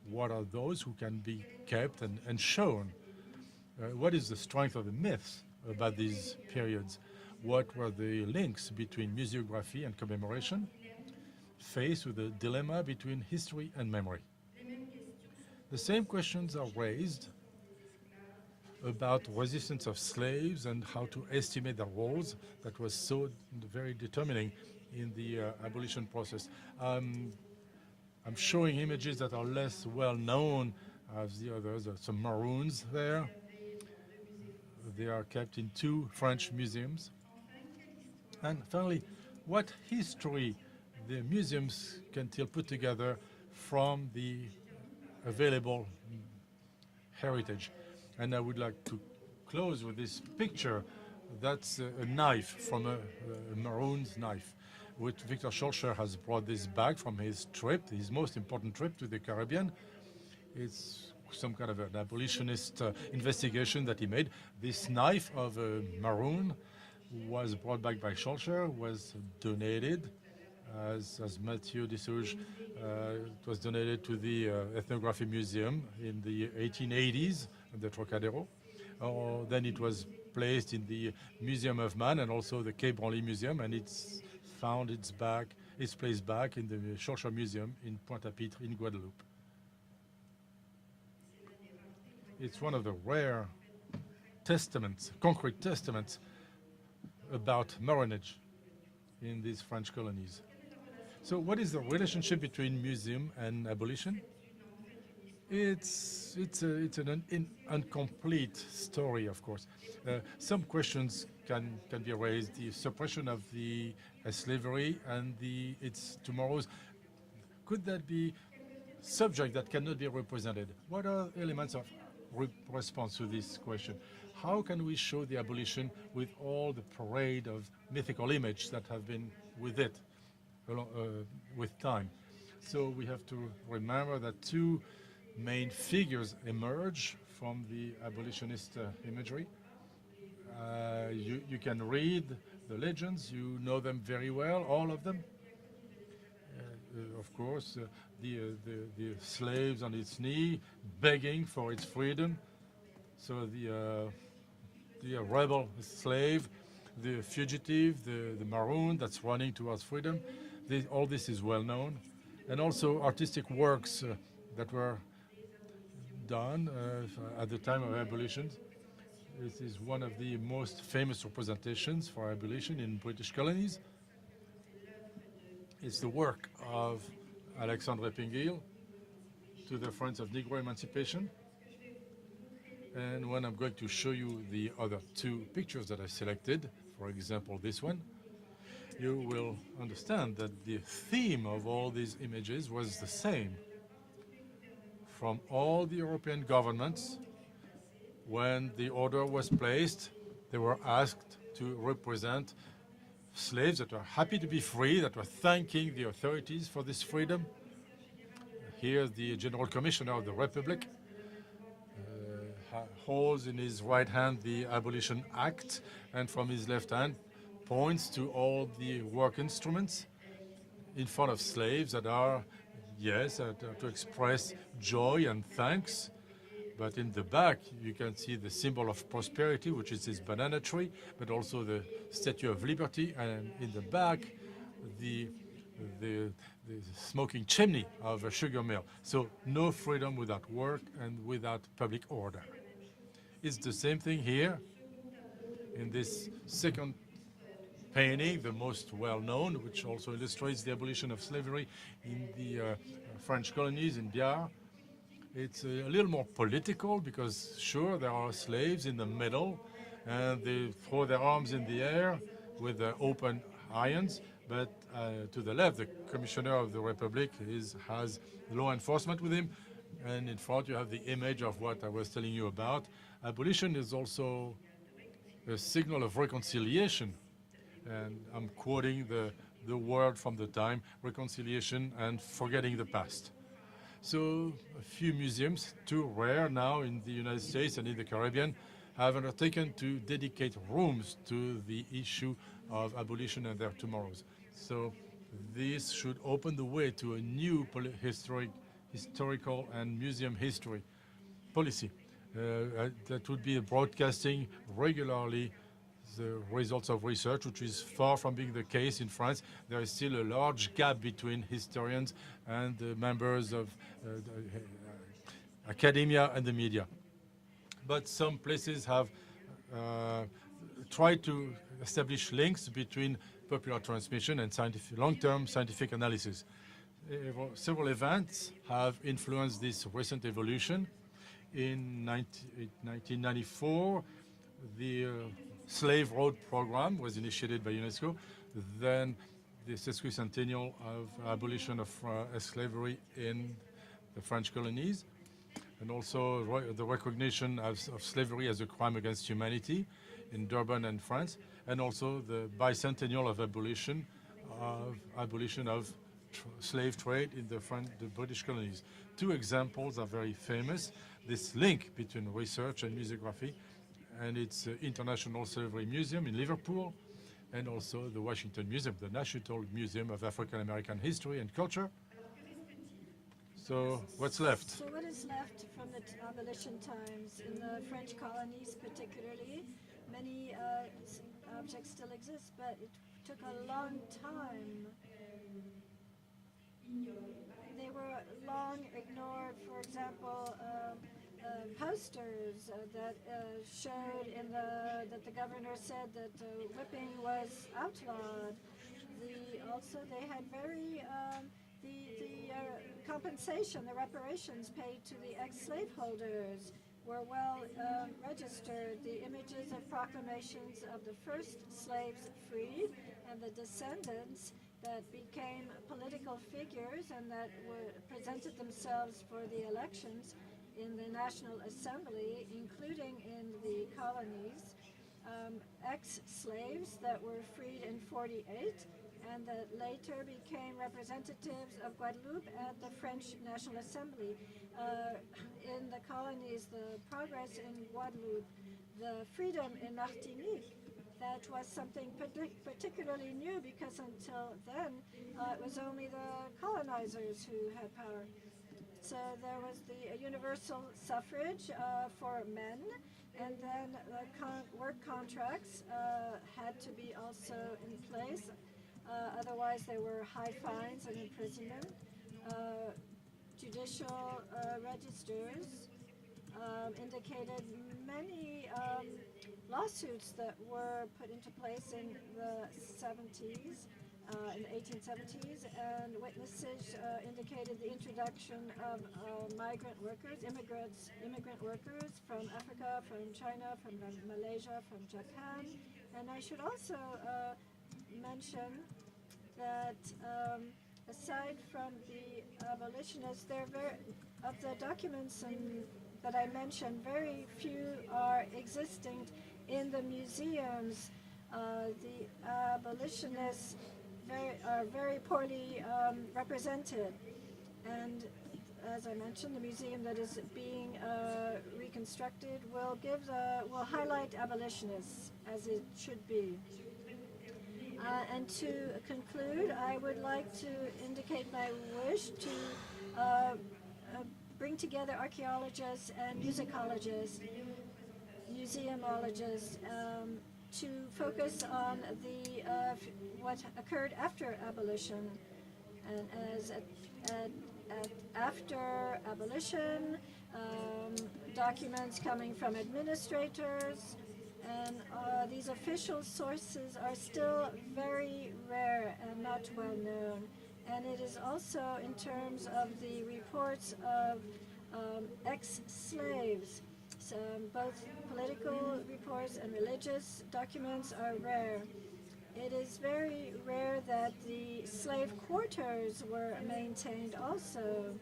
What are those who can be kept and shown? What is the strength of the myths about these periods? What were the links between museography and commemoration, faced with the dilemma between history and memory? The same questions are raised about resistance of slaves and how to estimate their roles that was so very determining in the abolition process. I'm showing images that are less well known as the others. There are some maroons there. They are kept in 2 French museums. And finally, what history the museums can still put together from the available heritage. And I would like to close with this picture. That's a knife from a maroon's knife, which Victor Schoelcher has brought this back from his trip, his most important trip to the Caribbean. It's some kind of an abolitionist investigation that he made. This knife of a maroon was brought back by Schoelcher, was donated as Mathieu Dussauge. It was donated to the Ethnography Museum in the 1880s at the Trocadero. Then it was placed in the Museum of Man and also the Quai Branly Museum, and it's found its place back in the Schoelcher Museum in Pointe-à-Pitre in Guadeloupe. It's one of the rare testaments, concrete testaments about marronage in these French colonies. So what is the relationship between museum and abolition? It's an incomplete story, of course. Some questions can be raised. The suppression of the slavery and its tomorrows. Could that be subject that cannot be represented? What are elements of response to this question? How can we show the abolition with all the parade of mythical images that have been with it with time? So we have to remember that two main figures emerge from the abolitionist imagery. You can read the legends, you know them very well, all of them. Of course, the slaves on its knee, begging for its freedom. So the rebel slave, the fugitive, the maroon that's running towards freedom. All this is well known. And also artistic works that were done at the time of abolition. This is one of the most famous representations for abolition in British colonies. It's the work of Alexandre Pinguil to the Friends of Negro Emancipation. And when I'm going to show you the other two pictures that I selected, for example, this one, you will understand that the theme of all these images was the same. From all the European governments, when the order was placed, they were asked to represent slaves that were happy to be free, that were thanking the authorities for this freedom. Here, the General Commissioner of the Republic holds in his right hand the Abolition Act, and from his left hand points to all the work instruments in front of slaves that are, yes, to express joy and thanks. But in the back, you can see the symbol of prosperity, which is this banana tree, but also the Statue of Liberty, and in the back, the smoking chimney of a sugar mill. So no freedom without work and without public order. It's the same thing here in this second painting, the most well-known, which also illustrates the abolition of slavery in the French colonies in Biar. It's a little more political because, sure, there are slaves in the middle, and they throw their arms in the air with open irons. But to the left, the Commissioner of the Republic has law enforcement with him, and in front you have the image of what I was telling you about. Abolition is also a signal of reconciliation, and I'm quoting the word from the time, reconciliation and forgetting the past. So a few museums, too rare now in the United States and in the Caribbean, have undertaken to dedicate rooms to the issue of abolition and their tomorrows. So this should open the way to a new historical and museum history policy that would be broadcasting regularly the results of research, which is far from being the case in France. There is still a large gap between historians and the members of academia and the media. But some places have tried to establish links between popular transmission and long-term scientific analysis. Several events have influenced this recent evolution. In 1994, the Slave Road program was initiated by UNESCO. Then the sesquicentennial of abolition of slavery in the French colonies, and also the recognition of slavery as a crime against humanity in Durban and France, and also the bicentennial of abolition of slave trade in the British colonies. Two examples are very famous. This link between research and museography, and its International Slavery Museum in Liverpool, and also the Washington Museum, the National Museum of African American History and Culture. So what's left? So what is left from the abolition times in the French colonies particularly? Many objects still exist, but it took a long time. They were long ignored. For example, posters that showed that the governor said that whipping was outlawed. Also, they had very The compensation, the reparations paid to the ex-slaveholders were well registered. The images of proclamations of the first slaves freed and the descendants that became political figures and that presented themselves for the elections in the National Assembly, including in the colonies, ex-slaves that were freed in 48 and that later became representatives of Guadeloupe at the French National Assembly. In the colonies, the progress in Guadeloupe, the freedom in Martinique, that was something particularly new because until then it was only the colonizers who had power. So there was the universal suffrage for men, and then the work contracts had to be also in place. Otherwise, there were high fines and imprisonment. Judicial registers indicated many lawsuits that were put into place in the 70s, in the 1870s, and witnesses indicated the introduction of migrant workers, immigrant workers from Africa, from China, from Malaysia, from Japan. And I should also mention that aside from the abolitionists, of the documents that I mentioned, very few are existing in the museums. The abolitionists are very poorly represented. And as I mentioned, the museum that is being reconstructed will highlight abolitionists as it should be. And to conclude, I would like to indicate my wish to bring together archaeologists and musicologists, museumologists, to focus on what occurred after abolition. And after abolition, documents coming from administrators, and these official sources are still very rare and not well known. And it is also in terms of the reports of ex-slaves. So both political reports and religious documents are rare. It is very rare that the slave quarters were maintained also.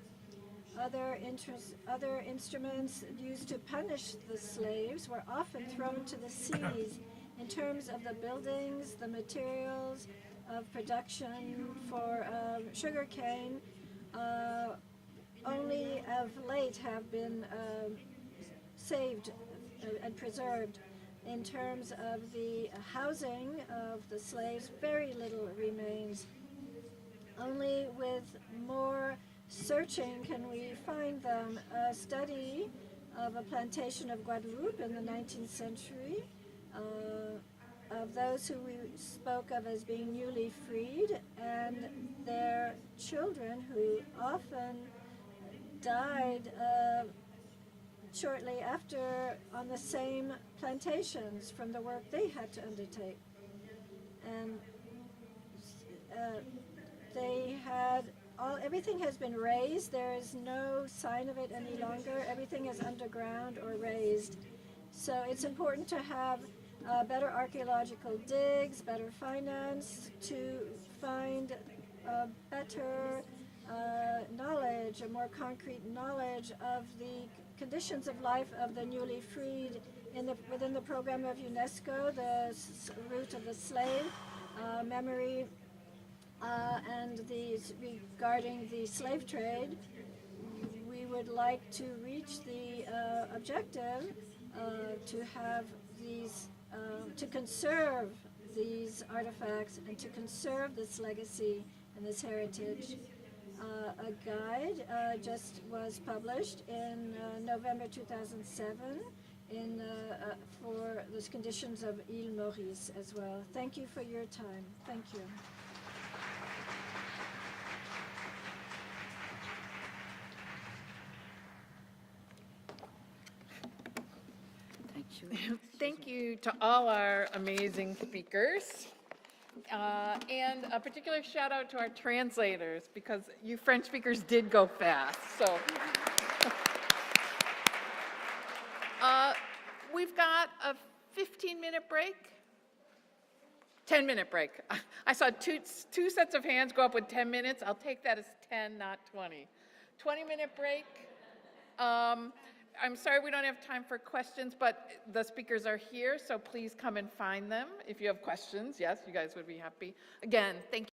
Other instruments used to punish the slaves were often thrown to the seas. In terms of the buildings, the materials of production for sugarcane, only of late have been saved and preserved. In terms of the housing of the slaves, very little remains. Only with more searching can we find them. A study of a plantation of Guadeloupe in the 19th century, of those who we spoke of as being newly freed, and their children who often died shortly after on the same plantations from the work they had to undertake. And everything has been raised. There is no sign of it any longer. Everything is underground or raised. So it's important to have better archaeological digs, better finance, to find better knowledge, a more concrete knowledge of the conditions of life of the newly freed within the program of UNESCO, the route of the slave, memory, and regarding the slave trade. We would like to reach the objective to have these, to conserve these artifacts and to conserve this legacy and this heritage. A guide just was published in November 2007 for the conditions of Île Maurice as well. Thank you for your time. Thank you. Thank you to all our amazing speakers. And a particular shout out to our translators, because you French speakers did go fast, so. We've got a 15-minute break. 10-minute break. I saw two sets of hands go up with 10 minutes. I'll take that as 10, not 20. 20-minute break. I'm sorry we don't have time for questions, but the speakers are here, so please come and find them if you have questions. Yes, you guys would be happy. Again, thank you.